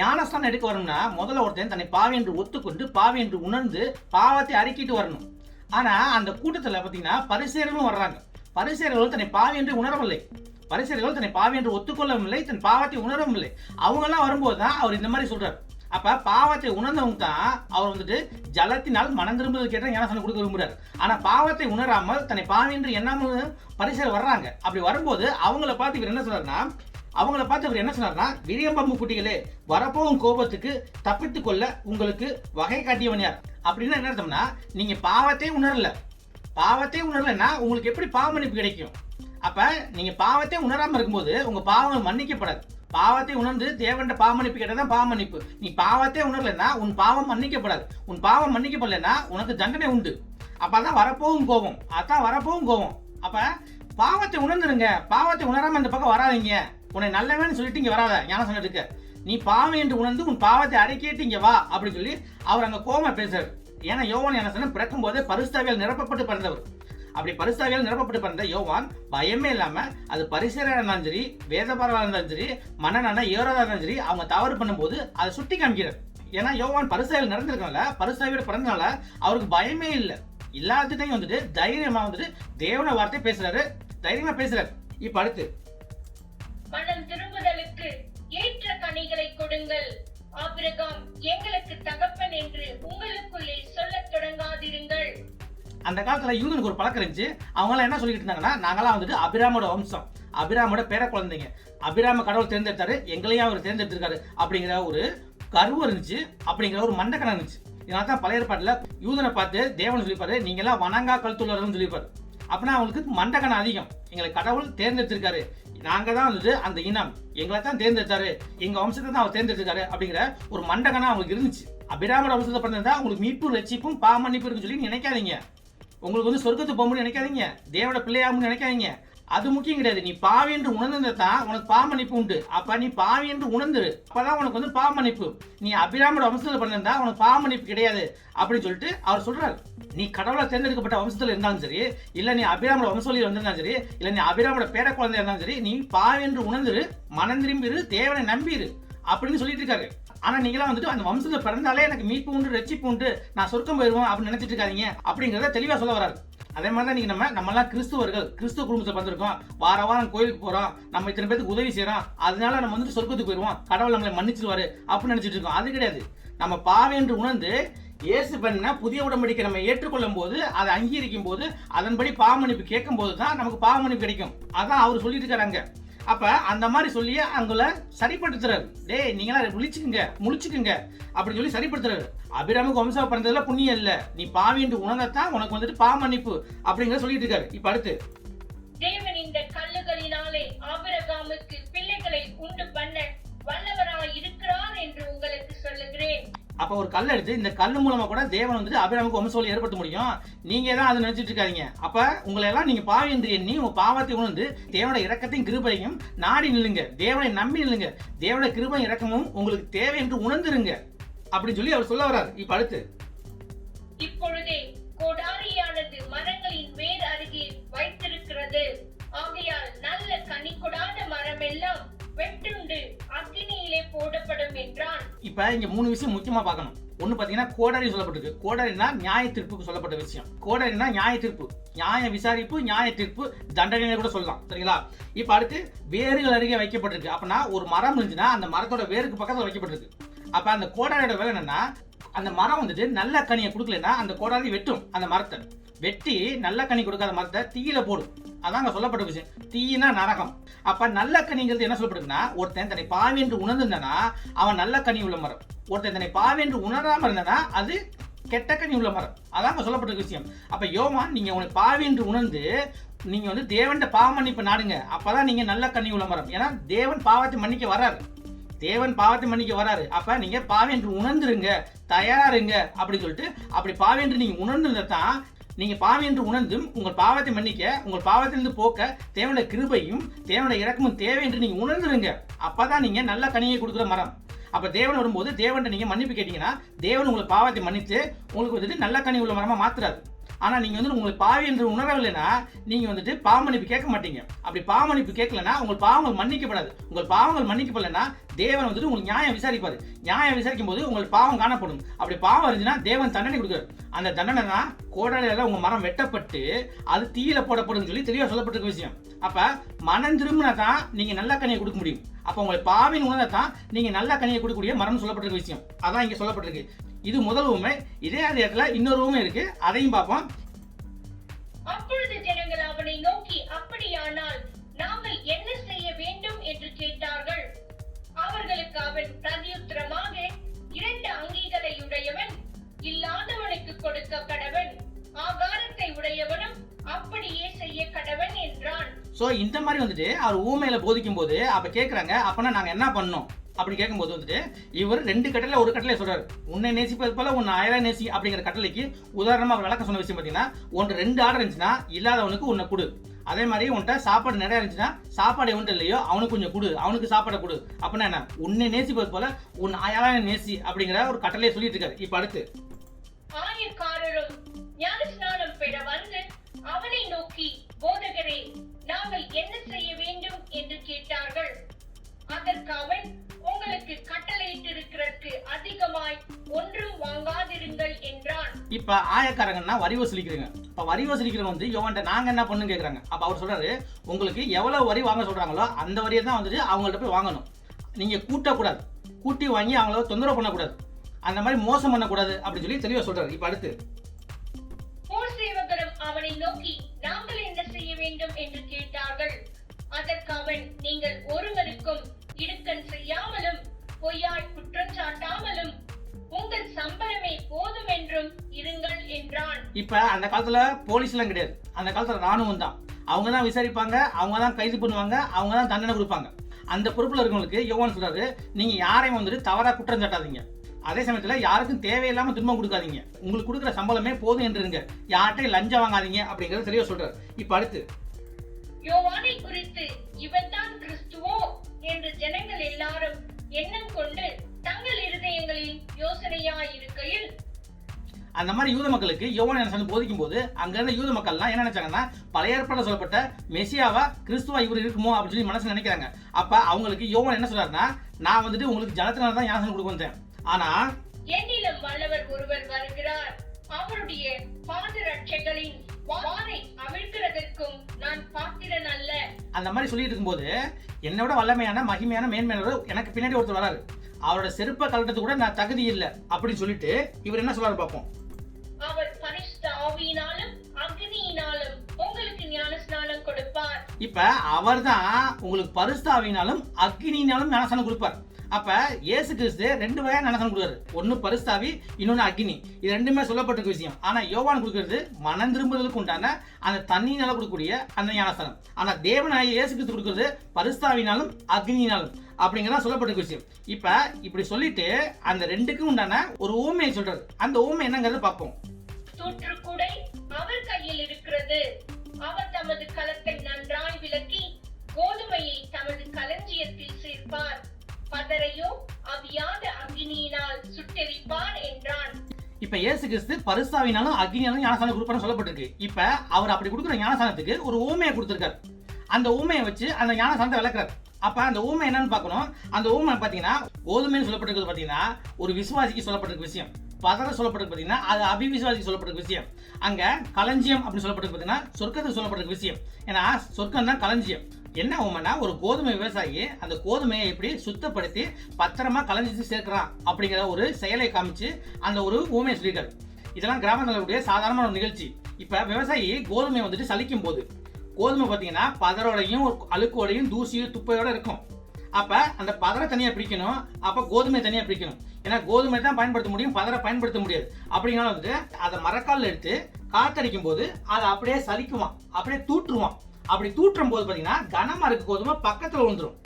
ஞானஸ்தானம் எடுக்க வரணும்னா முதல்ல ஒருத்தன் தன்னை பாவி என்று ஒத்துக்கொண்டு பாவி என்று உணர்ந்து பாவத்தை அறிக்கிட்டு வரணும். ஆனா அந்த கூட்டத்துல பாத்தீங்கன்னா பரிசேயர்களும் வர்றாங்க. பரிசேயர்கள் தன்னை பாவி என்று உணரவில்லை, பரிசேயர்கள் தன்னை பாவி என்று ஒத்துக்கொள்ளவும் இல்லை, தன் பாவத்தை உணரவும் இல்லை. அவங்க எல்லாம் வரும்போது தான் அவர் இந்த மாதிரி சொல்றாரு. அப்ப பாவத்தை உணர்ந்தவங்க தான் அவர் வந்துட்டு ஜலத்தினால் மனம் திரும்புவதற்கு ஏற்ற ஞானஸ்நானம் கொடுக்க விரும்புறாரு. ஆனா பாவத்தை உணராமல் தன்னை பாவி என்று எண்ணாமல் பரிசேயர் வர்றாங்க. அப்படி வரும்போது அவங்கள பார்த்து இவர் என்ன சொன்னார்னா, விரியம்பம்பு குட்டிகளே, வரப்போகும் கோபத்துக்கு தப்பித்துக் கொள்ள உங்களுக்கு வகை காட்டியவன் யார்? அப்படின்னா என்ன அர்த்தம்னா, நீங்க பாவத்தை உணரலைன்னா உங்களுக்கு எப்படி பாவ மன்னிப்பு கிடைக்கும்? அப்ப நீங்க பாவத்தை உணராம இருக்கும்போது உங்க பாவங்கள் மன்னிக்கப்படாது. பாவத்தை உணர்ந்து தேவன்ட பாவ மன்னிப்பு கேட்டதான் பாவ மன்னிப்பு. நீ பாவத்தை உணரலைன்னா உன் பாவம் மன்னிக்கப்படாது. உன் பாவம் மன்னிக்கப்படலைன்னா உனக்கு தண்டனை உண்டு. அப்பதான் வரப்போகும் கோபம். அதான் வரப்போகும் கோபம். அப்ப பாவத்தை உணர்ந்துருங்க. பாவத்தை உணராம இந்த பக்கம் வராதீங்க. உன்னை நல்லவன்னு சொல்லிட்டு இங்க வராத ஞானஸ்நானம் எடுக்க. நீ பாவம் என்று உணர்ந்து உன் பாவத்தை அடக்கிட்டு இங்க வா அப்படின்னு சொல்லி அவர் அங்க கோபமா பேசுறாரு. ஏன்னா யோவான் ஞானஸ்நானம் பிறக்கும் போதே பரிசுத்தாவியால் நிரப்பப்பட்டு பிறந்தவர். அப்படி பரிசுத்தாவியால் நிரப்பப்பட்டு பிறந்த யோவான் பயமே இல்லாம, அது பரிசேயரா இருந்தாலும் சரி, வேதபாரகரா இருந்தாலும் சரி, மன்னனான ஏரோதா இருந்தாலும் சரி, அவங்க தவறு பண்ணும்போது அதை சுட்டி காமிக்கிறார். ஏன்னா யோவான் பரிசுத்தாவியால் நடந்திருக்கனால, பரிசுத்தாவியோட பிறந்தனால அவருக்கு பயமே இல்லை. எல்லாத்துட்டையும் வந்துட்டு தைரியமா வந்துட்டு தேவன வார்த்தை பேசுறாரு, தைரியமா பேசுறாரு. இப்ப அடுத்து, மனம் திரும்புதலுக்கு ஏற்ற கனிகளை கொடுங்கள், ஆபிரகாம் எங்களுக்கு தகப்பன் என்று உங்களுக்குள்ளே சொல்லத் தொடங்காதிருங்கள். அந்த காலத்துல யூதனுக்கு ஒரு பழக்கம் இருந்துச்சு. அவங்க எல்லாம் என்ன சொல்லிட்டு இருந்தாங்கன்னா, நாங்கெல்லாம் வந்துட்டு அபிராமோட வம்சம், அபிராமோட பேர குழந்தைங்க, அபிராம கடவுள் தேர்ந்தெடுத்தாரு, எங்களையும் அவர் தேர்ந்தெடுத்திருக்காரு அப்படிங்கிற ஒரு கருவு இருந்துச்சு, அப்படிங்கிற ஒரு மண்டக்கணம் இருந்துச்சு. இதனால தான் பழைய ஏற்பாட்டுல யூதனை பார்த்து தேவன் சொல்லிப்பாரு, நீங்க எல்லாம் வணங்கா கழுத்துள்ளவர்கள் சொல்லிப்பாரு. அப்படின்னா அவங்களுக்கு மண்டக்கணம் அதிகம். எங்களை கடவுள் தேர்ந்தெடுத்திருக்காரு, நாங்க தான் வந்துட்டு அந்த இனம், எங்களை தான் தேர்ந்தெடுத்தாரு, எங்க வம்சத்தை தான் அவர் தேர்ந்தெடுத்திருக்காரு அப்படிங்கிற ஒரு மண்டக்கணம் அவங்களுக்கு இருந்துச்சு. அபிராமோட வம்சத்தை பிறந்தா உங்களுக்கு மீட்பு ரட்சிப்பும் பாவ மன்னிப்பு இருக்குன்னு சொல்லி நினைக்காதீங்க. உங்களுக்கு வந்து சொர்க்கத்துக்கு போகணும்னு நினைக்காதீங்க, தேவனோட பிள்ளையாகும்னு நினைக்காதீங்க. அது முக்கியம் கிடையாது. நீ பாவி என்று உணர்ந்தா தான் உனக்கு பாவ மன்னிப்பு உண்டு. அப்ப நீ பாவி என்று உணர்ந்துரு, அப்பதான் உனக்கு வந்து பாவ மன்னிப்பு. நீ அபிராமோட வம்சத்துல பண்ணிருந்தா உனக்கு பாவ மன்னிப்பு கிடையாது அப்படின்னு சொல்லிட்டு அவர் சொல்றாரு. நீ கடவுளை தேர்ந்தெடுக்கப்பட்ட வம்சத்துல இருந்தாலும் சரி, இல்ல நீ அபிராமோட வம்சொலியில் வந்திருந்தாலும் சரி, இல்ல நீ அபிராமோட பேர குழந்தை இருந்தாலும் சரி, நீ பாவி என்று உணர்ந்துரு, மனம் திரும்பிரு, தேவனை நம்பிரு அப்படின்னு சொல்லிட்டு இருக்காரு. ஆனா நீங்களாம் வந்துட்டு அந்த வம்சத்துல பிறந்தாலே எனக்கு மீட்பு உண்டு, ரட்சிப்பு உண்டு, நான் சொர்க்கம் போயிருவோம் அப்படின்னு நினைச்சிட்டு இருக்காதீங்க அப்படிங்கறத தெளிவா சொல்ல வராரு. அதே மாதிரி தான் நீங்க நம்மலாம் கிறிஸ்துவ குடும்பத்தை பார்த்துருக்கோம். வாரம் கோயிலுக்கு போறோம், நம்ம இத்தனை பேருக்கு உதவி செய்யறோம், அதனால நம்ம வந்து சொர்க்கத்துக்கு போயிடுவோம், கடவுள் நம்மளை மன்னிச்சிருவாரு அப்படின்னு நினைச்சிட்டு இருக்கோம். அது கிடையாது. நம்ம பாவி என்று உணர்ந்து இயேசு பண்ண புதிய உடன்படிக்கை நம்ம ஏற்றுக்கொள்ளும் போது, அதை அங்கீகரிக்கும் போது, அதன்படி பாவமன்னிப்பு கேட்கும் போது தான் நமக்கு பாவமன்னிப்பு கிடைக்கும். அதான் அவர் சொல்லிட்டு இருக்காங்க. அப்ப அந்த மாதிரி சொல்லி அவங்கள சரிப்படுத்துறாரு. டேய் நீங்களா முழிச்சுக்குங்க அப்படின்னு சொல்லி சரிப்படுத்துறாரு. அபிராமுக்கு வம்சா பிறந்ததுல புண்ணியம் இல்ல, நீ பாவி என்று உணர்ந்ததான் உனக்கு வந்துட்டு பாவமன்னிப்பு அப்படிங்கறத சொல்லிட்டு இருக்காரு. இப்ப அடுத்து, தேவன் இந்த கல்லுகளினாலே ஆபிரகாமுக்கு பிள்ளைகளை உண்டு பண்ண வல்லவராய் இருக்கிறார் என்று உங்களுக்கு சொல்லுகிறேன். அப்ப ஒரு கல் எடுத்து இந்த கல் மூலமா கூட தேவன் வந்துட்டு அபிராமுக்கு வம்சவழி ஏற்படுத்த முடியும். நீங்க தான் அதை நினைச்சிட்டு இருக்காதீங்க. அப்ப உங்களை எல்லாம் நீங்க பாவி என்று எண்ணி உங்க பாவத்தை உணர்ந்து தேவனுடைய இரக்கத்தையும் கிருபையும் நாடி நில்லுங்க, தேவனை நம்பி நில்லுங்க. தேவனுடைய கிருபையும் இரக்கமும் உங்களுக்கு தேவை என்று உணர்ந்துருங்க அப்படின்னு சொல்லி அவர் சொல்ல வர்றாரு. இப்ப அடுத்து, இப்பொழுதே கோடாரியானது மரங்களின் வேர் அருகே வைத்திருக்கிறது. ஆகையால் நல்ல கனி கொடாத மரம் எல்லாம் வெட்டுண்டு அக்கினியிலே போடப்படும் என்றான். இப்ப இங்க 3 விஷயம் முக்கியமா பார்க்கணும். ஒண்ணு பாத்தீங்கன்னா கோடாரி சொல்லப்பட்டிருக்கு. கோடாரினா நியாய தீர்ப்புக்கு சொல்லப்பட்ட விஷயம். கோடாரினா நியாய தீர்ப்பு, நியாய விசாரிப்பு, நியாய தீர்ப்பு, தண்டனை கூட சொல்லலாம். சரிங்களா? இப்ப அடுத்து வேர்கள் அருகே வைக்கப்பட்டிருக்கு. அப்பனா ஒரு மரம் இருந்துச்சுன்னா அந்த மரத்தோட வேருக்கு பக்கத்துல வைக்கப்பட்டிருக்கு. அப்ப அந்த கோடாரியோட வேலை என்னன்னா, அந்த மரம் வந்துட்டு நல்ல கனியை கொடுக்கலன்னா அந்த கோடாரி வெட்டும். அந்த மரத்தை வெட்டி நல்ல கனி கொடுக்காத மரத்தை தீயில போடும். அதாங்க சொல்லப்பட்ட விஷயம். தீயினா நரகம். அப்ப நல்ல கனிங்கிறது என்ன சொல்லப்படுதுன்னா, ஒருத்தன் தன்னை பாவி என்று உணர்ந்திருந்தானா அவன் நல்ல கனி உள்ள மரம். ஒருத்தன் தன்னை பாவி என்று உணராம இருந்தானா அது கெட்ட கனி உள்ள மரம். அதாங்க சொல்லப்பட்ட விஷயம். அப்ப யோவான், நீங்க உனக்கு பாவி என்று உணர்ந்து நீங்க வந்து தேவன் பாவமன்னிப்பு நாடுங்க, அப்பதான் நீங்க நல்ல கனி உள்ள மரம். ஏன்னா தேவன் பாவத்தை மன்னிக்க வராரு. தேவன் பாவத்தை மன்னிக்க வராரு. அப்ப நீங்க பாவி என்று உணர்ந்துருங்க, தயாருங்க அப்படின்னு சொல்லிட்டு, அப்படி பாவி என்று நீங்க உணர்ந்துதான் நீங்க பாவி என்று உணர்ந்தும் உங்கள் பாவத்தை மன்னிக்க, உங்கள் பாவத்திலிருந்து போக்க தேவனுடைய கிருபையும் தேவனுடைய இரக்கமும் தேவை என்று நீங்க உணர்ந்துருங்க. அப்பதான் நீங்க நல்ல கனியை கொடுக்குற மரம். அப்ப தேவன் வரும்போது தேவன் நீங்க மன்னிப்பு கேட்டீங்கன்னா தேவன் உங்களை பாவத்தை மன்னித்து உங்களுக்கு வந்துட்டு நல்ல கனி உள்ள மரமா மாத்துறாரு. ஆனா நீங்க வந்து உங்களுக்கு பாவி என்று உணரவில்லைன்னா நீங்க வந்துட்டு பாவமன்னிப்பு கேட்க மாட்டீங்க. அப்படி பாவமன்னிப்பு கேட்கலன்னா உங்கள் பாவங்கள் மன்னிக்கப்படாது. உங்கள் பாவங்கள் மன்னிக்கப்படலைன்னா தேவன் வந்துட்டு உங்களுக்கு நியாயம் விசாரிப்பாரு. நியாயம் விசாரிக்கும் போது உங்களுக்கு பாவம் காணப்படும். அப்படி பாவம் இருந்துச்சுன்னா தேவன் தண்டனை கொடுக்குறாரு. அந்த தண்டனை தான் கோடாரியால உங்க மரம் வெட்டப்பட்டு அது தீயில போடப்படும் சொல்லி தெளிவா சொல்லப்பட்டிருக்க விஷயம். அப்ப மனம் திரும்பினா தான் நீங்க நல்ல கனியை கொடுக்க முடியும். அப்ப உங்களை பாவின் உணர்வை தான் நீங்க நல்ல கனியை கொடுக்கக்கூடிய மரம் சொல்லப்பட்டிருக்க விஷயம். அதான் இங்க சொல்லப்பட்டிருக்கு. இது முதல் உண்மை. இதே இடத்துல இன்னொரு உண்மை இருக்கு, அதையும் பார்ப்போம். அப்பொழுது ஜனங்கள் அவனை நோக்கி, அப்படியானால் நாங்கள் என்ன செய்ய வேண்டும் என்று கேட்டார்கள். அவர்களுக்கு அவன் பிரதியுத்தரமாக, 2 அங்கிகளை உடையவன் இல்லாதவனுக்கு கொடுக்க கடவன், ஆகாரத்தை உடையவனும் அப்படியே செய்ய கடவன் என்றான். சோ இந்த மாதிரி வந்துட்டு அவர் ஊமையில போதிக்கும் போது அப்ப கேக்குறாங்க, அப்பனா நாங்க என்ன பண்ணோம் அப்படி கேட்கும்போது வந்துட்டு இவர் 2 கட்டளை ஒரு கட்டளை சொல்றாரு. உன்னை நேசிப்பது போல உன்னை அயலாய் நேசி அப்படிங்கிற கட்டளைக்கு உதாரணமா அவர் விளக்கம் சொன்ன விஷயம் பாத்தீங்கன்னா, உன்கிட்ட 2 ஆர்டர் இருந்துச்சுன்னா இல்லாதவனுக்கு உன்னை கொடு. அதே மாதிரி உன்கிட்ட சாப்பாடு நிறைய இருந்துச்சுன்னா சாப்பாடு எவன்ட்டு இல்லையோ அவனுக்கு கொஞ்சம் கொடு, அவனுக்கு சாப்பாடை கொடு. அப்படின்னா என்ன, உன்னை நேசிப்பது போல உன் அயலாய் நேசி அப்படிங்கிற ஒரு கட்டளையை சொல்லிட்டு இருக்காரு. இப்ப அடுத்து, ஆயக்காரரும் ஞானஸ்நானம் பெற வந்து அவனை நோக்கி, போதகரே, நாங்கள் என்ன செய்ய வேண்டும் என்று கேட்டார்கள். அதற்கு அவன், உங்களுக்கு கட்டளையிட்டிருக்கிறதற்கு அதிகமாய் ஒன்றும் வாங்காதிருங்கள் என்றான். இப்ப ஆயக்காரங்கன்னா வரி வசூலிக்கிறீங்க. இப்ப வரி வசூலிக்கிறவங்க வந்து யோவான்ட்ட நாங்க என்ன பண்ணு கேக்குறாங்க. அப்ப அவர் சொல்றாரு, உங்களுக்கு எவ்வளவு வரி வாங்க சொல்றாங்களோ அந்த வரியை தான் வந்துட்டு அவங்கள்ட்ட போய் வாங்கணும். நீங்க கூட்டக்கூடாது, கூட்டி வாங்கி அவங்கள தொந்தரவு பண்ணக்கூடாது, அந்த மாதிரி மோசம் பண்ணக்கூடாது அப்படின்னு சொல்லி தெளிவா சொல்றாரு. இப்ப அடுத்து, சேவகரும் அவனை நோக்கி, நாங்கள் என்ன செய்ய வேண்டும் என்று கேட்டார்கள். அதற்கு அவன், நீங்கள் ஒருவருக்கும் இடுக்கண் செய்யாமலும் பொய்யாய் குற்றம் சாட்டாமலும் உங்கள் சம்பளமே போதும் என்றும் இருங்கள் என்றான். இப்ப அந்த காலத்துல போலீஸ் எல்லாம் கிடையாது. அந்த காலத்துல ராணுவம் தான். அவங்க தான் விசாரிப்பாங்க, அவங்க தான் கைது பண்ணுவாங்க, அவங்க தான் தண்டனை கொடுப்பாங்க. அந்த பொறுப்புல இருக்கவங்களுக்கு யோவான் சொல்றாரு, நீங்க யாரையும் வந்துட்டு தவறா குற்றம் சாட்டாதீங்க. அதே சமயத்துல யாருக்கும் தேவையில்லாம துன்பம் கொடுக்காதீங்க. உங்களுக்கு கொடுக்குற சம்பளமே போதும் என்றுங்க. யார்கிட்டையும் லஞ்சம் வாங்காதீங்க அப்படிங்கறது தெளிவா சொல்றாரு. இப்ப அடுத்து, யோவானை குறித்து இவன் தான் கிறிஸ்துவோ என்று ஜனங்கள் எல்லாரும் எண்ணம் கொண்டு தங்கள் இருதயங்களில் யோசனையாயிருக்கையில், அந்த மாதிரி யூத மக்களுக்கு யோவான் என்ன போதிக்கும் போது அங்க இருந்த யூத மக்கள்லாம் என்ன நினைச்சாங்கன்னா, பழைய ஏற்பாடுல சொல்லப்பட்ட மெசியாவா கிறிஸ்துவா இவர் இருக்குமோ அப்படின்னு சொல்லி மனசுல நினைக்கிறாங்க. அப்ப அவங்களுக்கு யோவான் என்ன சொல்றாருன்னா, நான் வந்துட்டு உங்களுக்கு ஜனத்தினால தான் ஞானஸ்நானம் கொடுக்க வந்தேன். ஆனா என்னிலும் வல்லவர் ஒருவர் வருகிறார், அவருடைய பாதரட்சைகளின் வாரை அவிழ்க்கிறதற்கும் நான் பாத்திரன் அல்ல. அந்த மாதிரி சொல்லிட்டு இருக்கும்போது என்னோட வல்லமையான மகிமையான மேன்மையானவர் எனக்கு பின்னாடி ஒருத்தர் வராரு. அவரோட செருப்பை கழட்டது கூட நான் தகுதி இல்லை அப்படின்னு சொல்லிட்டு இவர் என்ன சொல்றாரு பார்ப்போம். அவர் பரிசுத்த ஆவியினாலும் அக்னியினாலும் உங்களுக்கு ஞானஸ்நானம் கொடுப்பார். இப்ப அவர் தான் உங்களுக்கு பரிசுத்த ஆவியினாலும் அக்னியினாலும் ஞானஸ்நானம் கொடுப்பார். அப்ப இயேசு கிறிஸ்து ரெண்டு வகையான ஞானஸ்நானம் கொடுக்குறாரு. ஒன்னு பரிசுத்த ஆவி, இன்னொன்னு அக்னி. இது ரெண்டுமே சொல்லப்பட்டிருக்க விஷயம். ஆனா யோவான் கொடுக்கிறது மனம் திரும்புதலுக்கு உண்டான அந்த தண்ணியினால கொடுக்கக்கூடிய அந்த ஞானஸ்நானம். ஆனா தேவனாகிய இயேசு கிறிஸ்து கொடுக்கிறது பரிசுத்த ஆவியினாலும் அக்னியினாலும் அப்படிங்கிறதா சொல்லப்பட்டிருக்க விஷயம். இப்ப இப்படி சொல்லிட்டு அந்த ரெண்டுக்கும் உண்டான ஒரு ஊமையை சொல்றாரு. அந்த ஊமை என்னங்கிறத பார்ப்போம். தூற்றுக்குடை அவர் கையில் இருக்கிறது. அவர் தமது களத்தை நன்றாய் விலக்கி கோதுமையை தமது களஞ்சியத்தில் சேர்ப்பார். பதரையோ அவியாத அக்னியினால் சுட்டெரிப்பார் என்றான். இப்ப இயேசு கிறிஸ்து பரிசுத்தாவினாலும் அக்னியாலும் ஞானஸ்நானம் கொடுப்பார்னு சொல்லப்பட்டிருக்கு. இப்ப அவர் அப்படி கொடுக்குற ஞானஸ்நானத்துக்கு ஒரு ஊமையை கொடுத்திருக்காரு. அந்த ஊமையை வச்சு அந்த ஞானஸ்நானத்தை விளக்குறாரு. அப்ப அந்த ஊமை என்னன்னு பார்க்கணும். அந்த ஊமை பாத்தீங்கன்னா கோதுமைன்னு சொல்லப்பட்டிருக்கிறது பாத்தீங்கன்னா ஒரு விசுவாசிக்கு சொல்லப்பட்டிருக்க விஷயம். பதற சொல்லப்பட்டிருக்கு பாத்தீங்கன்னா அது அபிவிசுவாசிக்கு சொல்லப்பட்டிருக்க விஷயம். அங்க களஞ்சியம் அப்படின்னு சொல்லப்பட்டிருக்கு பாத்தீங்கன்னா சொர்க்கத்துக்கு சொல்லப்பட்டிருக்க விஷயம். ஏன்னா சொர்க்கம் தான் களஞ்சியம். என்ன ஊமைனா ஒரு கோதுமை விவசாயி அந்த கோதுமையை எப்படி சுத்தப்படுத்தி பத்திரமா களஞ்சியத்து சேர்க்கிறான் அப்படிங்கிற ஒரு செயலை காமிச்சு அந்த ஒரு ஊமையை சொல்லிட்டாரு. இதெல்லாம் கிராமங்களுடைய சாதாரண ஒரு நிகழ்ச்சி. இப்ப விவசாயி கோதுமையை வந்துட்டு சலிக்கும் போது கோதுமை பார்த்தீங்கன்னா பதரோடையும் அழுக்கோடையும் தூசியும் துப்பையோட இருக்கும். அப்ப அந்த பதரை தனியா பிரிக்கணும், அப்ப கோதுமை தனியா பிரிக்கணும். ஏன்னா கோதுமை தான் பயன்படுத்த முடியும், பதரை பயன்படுத்த முடியாது. அப்படின்னாலும் வந்துட்டு அதை மரக்கால் எடுத்து காத்தடிக்கும் போது அதை அப்படியே சலிக்குவான், அப்படியே தூற்றுவான். அப்படி தூற்றும் போது பார்த்தீங்கன்னா கனமா இருக்க கோதுமை பக்கத்தில் விழுந்துரும்.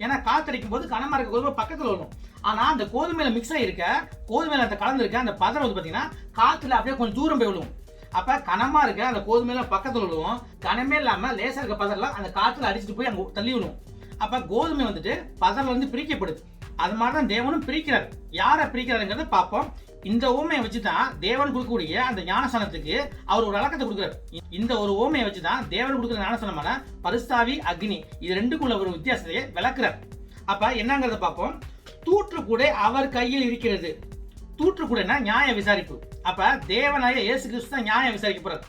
ஏன்னா காத்தடிக்கும் போது கனமா இருக்க கோதுமை பக்கத்தில் விழும். ஆனா அந்த கோதுமையில மிக்ஸ் ஆகிருக்க கோதுமையில அந்த கலந்துருக்க அந்த பதரை வந்து பார்த்தீங்கன்னா காத்துல அப்படியே கொஞ்சம் தூரம் போய் விழுவும். அப்ப கனமா இருக்க அந்த கோதுமையில பக்கத்துல விழுவும், கனமே இல்லாம லேசா இருக்க பதரெல்லாம் அந்த காத்துல அடிச்சுட்டு போய் அங்க தள்ளி விழுவும். அப்ப கோதுமை வந்துட்டு பதர்ல இருந்து பிரிக்கப்படுது. அது மாதிரிதான் தேவனும் பிரிக்கிறார். யாரை பிரிக்கிறாருங்கிறத பார்ப்போம். இந்த ஊமையை வச்சுதான் தேவன் கொடுக்கக்கூடிய அந்த ஞானஸ்நானத்துக்கு அவர் ஒரு விளக்கத்தை கொடுக்குறாரு. இந்த ஒரு ஊமையை வச்சுதான் தேவன் கொடுக்குற ஞானஸ்நானமான பரிசுத்தாவி அக்னி இது ரெண்டுக்குள்ள ஒரு வித்தியாசத்தையே விளக்குறார். அப்ப என்னங்கிறத பார்ப்போம். தூற்று கூட அவர் கையில் இருக்கிறது. தூற்று கூடனா நியாய விசாரிப்பு. அப்ப தேவனாய இயேசு கிறிஸ்து தான் நியாயம் விசாரிக்க போறாரு.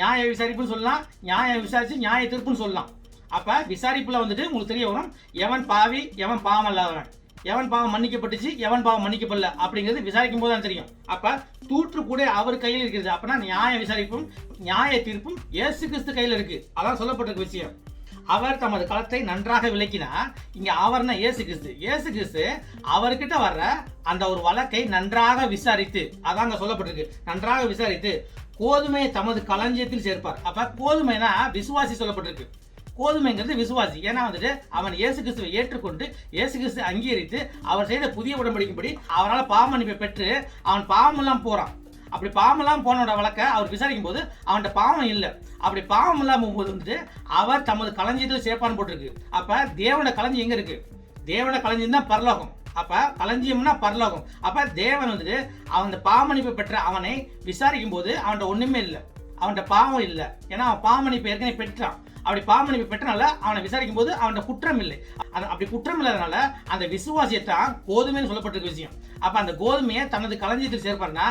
நியாய விசாரிப்புன்னு சொல்லலாம், நியாயம் விசாரிச்சு நியாய தீர்ப்புன்னு சொல்லலாம். அப்ப விசாரிப்புல வந்துட்டு உங்களுக்கு தெரிய வரும் எவன் பாவி எவன் பாவம் இல்லாதவன், எவன் பாவம் மன்னிக்கப்பட்டுச்சு எவன் பாவம் மன்னிக்கப்படல அப்படிங்கிறது விசாரிக்கும் போது தான் தெரியும். அப்ப தூற்று கூட அவர் கையில் இருக்கிறது. அப்பனா நியாய விசாரிப்பும் நியாய தீர்ப்பும் இயேசு கிறிஸ்து கையில் இருக்கு. அதான் சொல்லப்பட்டிருக்க விஷயம். அவர் தமது களத்தை நன்றாக விளக்கினா, இங்க அவர்னா இயேசு கிறிஸ்து. இயேசு கிறிஸ்து அவர்கிட்ட வர்ற அந்த ஒரு வழக்கை நன்றாக விசாரித்து, அதாங்க சொல்லப்பட்டிருக்கு, நன்றாக விசாரித்து கோதுமையை தமது களஞ்சியத்தில் சேர்ப்பார். அப்ப கோதுமைனா விசுவாசி சொல்லப்பட்டிருக்கு. கோதுமைங்கிறது விசுவாசி. ஏன்னா வந்துட்டு அவன் இயேசு கிறிஸ்துவை ஏற்றுக்கொண்டு இயேசு கிறிஸ்து அங்கீகரித்து அவர் செய்த புதிய உடன்படிக்கைப்படி அவரால் பாவ மன்னிப்பை பெற்று அவன் பாவம் எல்லாம் போறான். அப்படி பாவம் எல்லாம் போனோட வழக்க அவர் விசாரிக்கும் போது அவன்கிட்ட பாவம் இல்லை. அப்படி பாவம் இல்லாம போது வந்துட்டு அவர் தமது களஞ்சியத்தில் சேர்ப்பான்னு போட்டிருக்கு. அப்ப தேவனோட களஞ்சியம் எங்க இருக்கு? தேவனோட களஞ்சியம் தான் பரலோகம். அப்ப களஞ்சியம்னா பரலோகம். அப்ப தேவன் வந்துட்டு அவன் பாவமன்னிப்பை பெற்ற அவனை விசாரிக்கும் போது அவன்கிட்ட ஒண்ணுமே இல்லை, அவன்கிட்ட பாவம் இல்லை. ஏன்னா அவன் பாவமன்னிப்பை ஏற்கனவே பெற்றான். அப்படி பாவமன்னிப்பை பெற்றனால அவனை விசாரிக்கும் போது அவன்கிட்ட குற்றம் இல்லை. அப்படி குற்றம் இல்லாதனால அந்த விசுவாசியத்தான் கோதுமைன்னு சொல்லப்பட்டிருக்க விஷயம். அப்ப அந்த கோதுமையை தனது களஞ்சியத்தில் சேர்ப்பாருன்னா,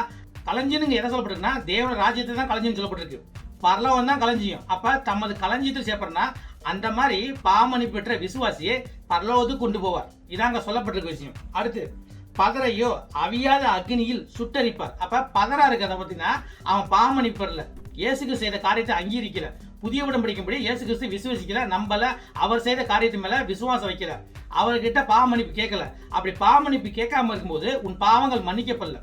களஞ்சியம் எதை சொல்லப்பட்டிருக்குன்னா தேவன ராஜ்யத்தை தான் களஞ்சியம் சொல்லப்பட்டிருக்கு. பரலோகம் தான் களஞ்சியம். அப்ப தமது களஞ்சியத்தில் சேர்ப்பாருன்னா அந்த மாதிரி பாவமன்னிப்பு பெற்ற விசுவாசியை பரலோகத்துக்கு கொண்டு போவார். இதாங்க சொல்லப்பட்டிருக்க விஷயம். அடுத்து பதரையோ அவியாத அக்னியில் சுட்டரிப்பார். அப்ப பதரா இருக்கிறத பார்த்தீங்கன்னா அவன் பாவமன்னிப்பு பெறல, இயேசுக்கு செய்த காரியத்தை அங்கீகரிக்கல, புதிய உடன்படிக்கைப்படி இயேசு கிறிஸ்து விசுவாசிக்கல, நம்பல, அவர் செய்த காரியத்து மேல விசுவாசம் வைக்கல, அவர்கிட்ட பாவமன்னிப்பு கேட்கல. அப்படி பாவமன்னிப்பு கேட்காம இருக்கும்போது உன் பாவங்கள் மன்னிக்கப்படல.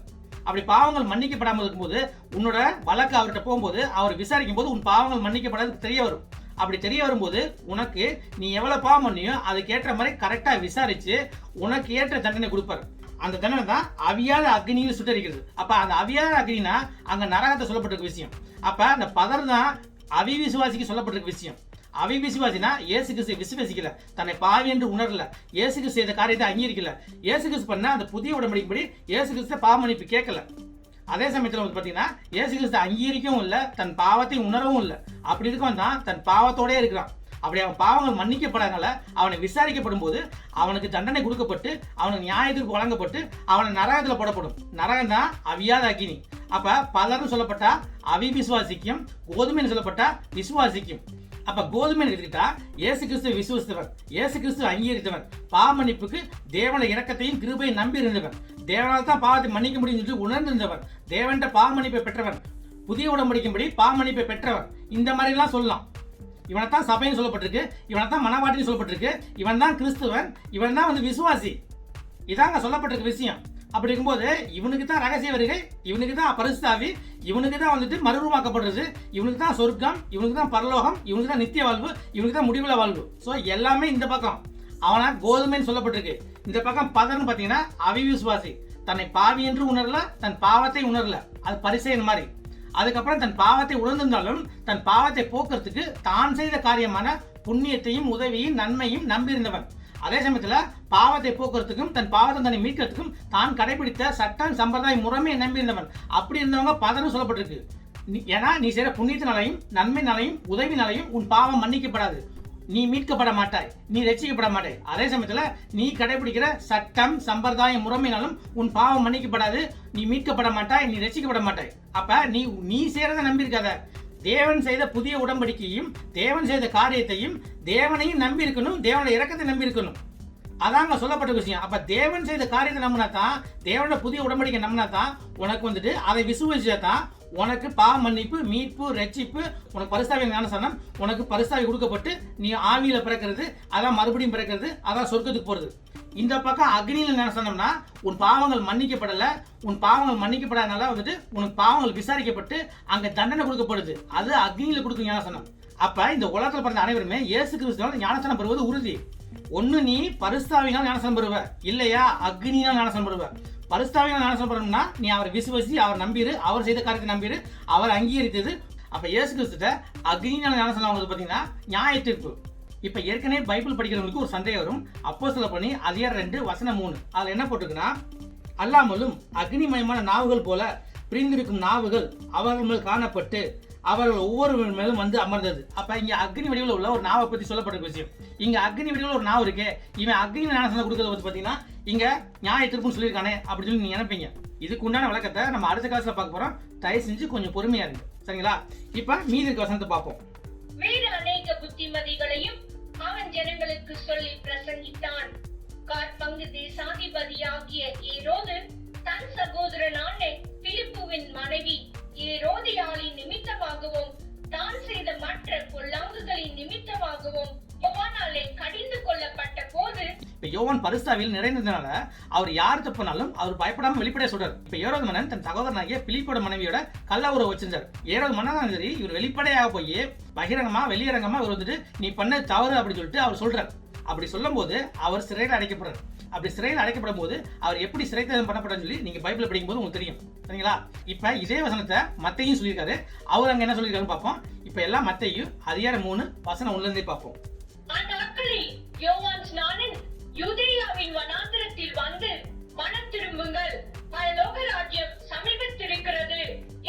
அப்படி பாவங்கள் மன்னிக்கப்படாமல் இருக்கும்போது உன்னோட வழக்கு அவர்கிட்ட போகும்போது அவர் விசாரிக்கும் போது உன் பாவங்கள் மன்னிக்கப்படாது தெரிய வரும். அப்படி தெரிய வரும்போது உனக்கு நீ எவ்வளவு பாவம் பண்ணியோ அதுக்கேற்ற மாதிரி கரெக்டா விசாரிச்சு உனக்கு ஏற்ற தண்டனை கொடுப்பாரு. அந்த தண்டனை தான் அவியாத அக்னியில் சுட்டரிக்கிறது. அப்ப அந்த அவியாத அக்னினா அங்க நரகத்தை சொல்லப்பட்டிருக்க விஷயம். அப்ப அந்த பதர் தான் அவிவிசுவாசிக்கு சொல்லப்பட்டிருக்க விஷயம். அவிவிசுவாசினா இயேசு கிறிஸ்து விசுவாசிக்கல, தன்னை பாவி என்று உணரல, இயேசு கிறிஸ்து செய்த காரியத்தை அங்கீகரிக்கல, இயேசு கிறிஸ்து பண்ண அந்த புதிய உடன்படிக்கைப்படி இயேசு கிறிஸ்து பாவ மன்னிப்பு கேட்கல. அதே சமயத்தில் வந்து பார்த்தீங்கன்னா இயேசு கிறிஸ்து அங்கீகரிக்கவும் இல்லை, தன் பாவத்தை உணரவும் இல்லை. அப்படி இருக்கவன் தான் தன் பாவத்தோடே இருக்கிறான். அப்படி அவன் பாவங்கள் மன்னிக்கப்படாதனால அவனை விசாரிக்கப்படும் போது அவனுக்கு தண்டனை கொடுக்கப்பட்டு அவனுக்கு நியாயத்திற்கு வழங்கப்பட்டு அவனை நரகத்தில் போடப்படும். நரகம் தான் அவியாத அக்கினி. அப்ப பலர்னு சொல்லப்பட்டா அவிவிசுவாசிக்கும், கோதுமைன்னு சொல்லப்பட்டா விசுவாசிக்கும். அப்ப கோதுமை எடுத்துக்கிட்டா இயேசு கிறிஸ்துவை விசுவாசித்தவன், இயேசு கிறிஸ்துவை அங்கீகரித்தவன், பாவ மன்னிப்புக்கு தேவன இரக்கத்தையும் கிருபையும் நம்பி இருந்தவன், தேவனால் தான் பாவத்தை மன்னிக்க முடியும் என்று உணர்ந்திருந்தவன், தேவன்கிட்ட பாவ மன்னிப்பை பெற்றவன், புதிய உடன்படிக்கைப்படி பாவ மன்னிப்பை பெற்றவன், இந்த மாதிரி எல்லாம் சொல்லலாம். இவனைத்தான் சபைன்னு சொல்லப்பட்டிருக்கு, இவனைத்தான் மனவாட்டின்னு சொல்லப்பட்டிருக்கு, இவன் தான் கிறிஸ்துவன், இவன் தான் வந்து விசுவாசி. இதாங்க சொல்லப்பட்டிருக்க விஷயம். அப்படி இருக்கும்போது இவனுக்கு தான் ரகசிய வருகை, இவனுக்கு தான் பரிசுத்தாவி, இவனுக்கு தான் வந்துட்டு மறுரூபமாக்கப்படுறது, இவனுக்கு தான் சொர்க்கம், இவனுக்கு தான் பரலோகம், இவனுக்கு தான் நித்திய வாழ்வு, இவனுக்கு தான் முடிவுல வாழ்வு. ஸோ எல்லாமே இந்த பக்கம் அவனா கோதுமைன்னு சொல்லப்பட்டிருக்கு. இந்த பக்கம் பதர்னு பார்த்தீங்கன்னா அவிவிசுவாசி, தன்னை பாவி என்று உணரல, தன் பாவத்தை உணரல, அது பரிசேயன் மாதிரி. அதுக்கப்புறம் தன் பாவத்தை உணர்ந்திருந்தாலும் தன் பாவத்தை போக்குறதுக்கு தான் செய்த காரியமான புண்ணியத்தையும் உதவியும் நன்மையும் நம்பியிருந்தவன். அதே சமயத்துல பாவத்தை போக்குறதுக்கும் தன் பாவத்தை தன்னை மீட்கிறதுக்கும் தான் கடைபிடித்த சட்டம் சம்பிரதாய முறைமையை நம்பியிருந்தவன். அப்படி இருந்தவங்க பதர்னு சொல்லப்பட்டிருக்கு. ஏன்னா நீ செய்யற புண்ணியத்தினாலையும் நன்மையினாலையும் உதவினாலையும் உன் பாவம் மன்னிக்கப்படாது, நீ மீட்கப்பட மாட்டாய், நீ ரட்சிக்கப்பட மாட்டாய். அதே சமயத்துல நீ கடைபிடிக்கிற சட்டம் சம்பிரதாய முறைமையினாலும் உன் பாவம் மன்னிக்கப்படாது, நீ மீட்கப்பட மாட்டாய், நீ ரட்சிக்கப்பட மாட்டாய். அப்ப நீ செய்யறத நம்பி இருக்காத, தேவன் செய்த புதிய உடன்படிக்கையும் தேவன் செய்த காரியத்தையும் தேவனையும் நம்பி இருக்கணும், தேவனுடைய இரக்கத்தை நம்பி இருக்கணும். அதாங்க சொல்லப்பட்ட விஷயம். அப்ப தேவன் செய்த காரியத்தை நம்பினா தான், தேவனோட புதிய உடன்படிக்கை நம்பினா தான் உனக்கு வந்துட்டு அதை விசுவசிச்சா தான் உனக்கு பாவ மன்னிப்பு, மீட்பு, ரட்சிப்பு, உனக்கு பரிசுத்தாவின் ஞானஸ்நானம், உனக்கு பரிசுத்தாவி கொடுக்கப்பட்டு நீ ஆவியில பிறக்கிறது, அதான் மறுபடியும் பிறக்கிறது, அதான் சொர்க்கத்துக்கு போறது. இந்த பக்கம் அக்னியில ஞானஸ்நானம்னா உன் பாவங்கள் மன்னிக்கப்படல, உன் பாவங்கள் மன்னிக்கப்படாதனால வந்துட்டு உனக்கு பாவங்கள் விசாரிக்கப்பட்டு அங்க தண்டனை கொடுக்கப்படுது, அது அக்னியில கொடுக்கும் ஞானஸ்நானம். அப்ப இந்த உலகத்தில் பிறந்த அனைவருமே இயேசு கிறிஸ்துவால் ஞானஸ்நானம் பெறுவது உறுதி. ஒண்ணு நீ பரிசுத்தாவினால் ஞானஸ்நானம் பெறுவ, இல்லையா அக்னியினால் ஞானஸ்நானம் பெறுவ. பரிசுத்தாவினால் ஞானஸ்நானம் பெறணும்னா நீ அவர் விசுவாசி, அவர் நம்பிரு, அவர் செய்த காரியத்தை நம்பிரு, அவர் அங்கீகரித்தது. அப்ப இயேசு கிறிஸ்துட்ட அக்னியினால் ஞானஸ்நானம் வந்து பாத்தீங்கன்னா நியாய தீர்ப்பு. இப்ப ஏற்கனவே பைபிள் படிக்கிறவங்களுக்கு ஒரு சந்தேகம் வரும். அப்போஸ்தலர் பணி அதிகாரம் 2 வசனம் 3 அதுல என்ன போட்டிருக்குன்னா, அல்லாமலும் அக்னிமயமான நாவுகள் போல பிரிந்திருக்கும் நாவுகள் அவர்கள் மேல் காணப்பட்டு அவர்கள் ஒவ்வொரு மேலும் வந்து அமர்ந்தது. அப்ப இங்க அக்னி வடிவில் உள்ள ஒரு நாவை பத்தி சொல்லப்பட்ட விஷயம். இங்க அக்னி வடிவில் ஒரு நாவு இருக்கே, இவன் அக்னி ஞானஸ்நானம் கொடுக்கறத பத்தி பாத்தீங்கன்னா இங்க நியாய தீர்ப்புன்னு சொல்லியிருக்கானே அப்படின்னு சொல்லி நீங்க நினைப்பீங்க. இதுக்கு உண்டான விளக்கத்தை நம்ம அடுத்த கிளாஸ்ல பார்க்க போறோம். தயவு செஞ்சு கொஞ்சம் பொறுமையா இருங்க, சரிங்களா? இப்ப மீதி இருக்க வசனத்தை பார்ப்போம். வேறு அநேக புத்திமதிகளையும் அவன் ஜனங்களுக்கு சொல்லி பிரசங்கித்தான். காற்பங்கு தேசாதிபதியாகிய ஏரோது தன் சகோதரனான பிலிப்புவின் மனைவி ஏரோதியாளின் நிமித்தமாகவும் தான் செய்த மற்ற பொல்லாங்குகளின் நிமித்தமாகவும் யோவானாலே கடிந்து கொள்ளப்பட்ட போது, இப்ப யோவான் பரிசுத்தாவியில் நிறைந்ததுனால அவர் யார் தப்புனாலும் அவர் பயப்படாம வெளிப்படையா சொல்றாரு. இப்ப ஏரோது மன்னன் தன் சகோதரனாகிய பிலிப்போட மனைவியோட கள்ள உறவு வச்சிருந்தார். ஏரோது மன்னன் சரி, இவர் வெளிப்படையாக போய் பகிரங்கமா வெளியரங்கமா இவர் வந்துட்டு நீ பண்ண தவறு அப்படின்னு சொல்லிட்டு அவர் சொல்றாரு. அப்படி சொல்லும் போது அவர் சிறையில் அடைக்கப்படுறார். அப்படி சிறையில் அடைக்கப்படும் போது அவர் எப்படி சிறைத்தேதம் பண்ணப்படும் சொல்லி நீங்க பைபிள் படிக்கும் போது உங்களுக்கு தெரியும், சரிங்களா? இப்ப இதே வசனத்தை மத்தையும் சொல்லியிருக்காரு. அவர் அங்க என்ன சொல்லியிருக்காருன்னு பார்ப்போம். இப்ப எல்லாம் மத்தையும் அதிகாரம் 3 வசனம் 1 இருந்தே பார்ப்போம். அந்நாட்களில் யோவான் ஸ்நானன் யூதேயாவின் வனாந்திரத்தில் வந்து மனம் திரும்புங்கள், பரலோக ராஜ்யம் சமீபத்திருக்கிறது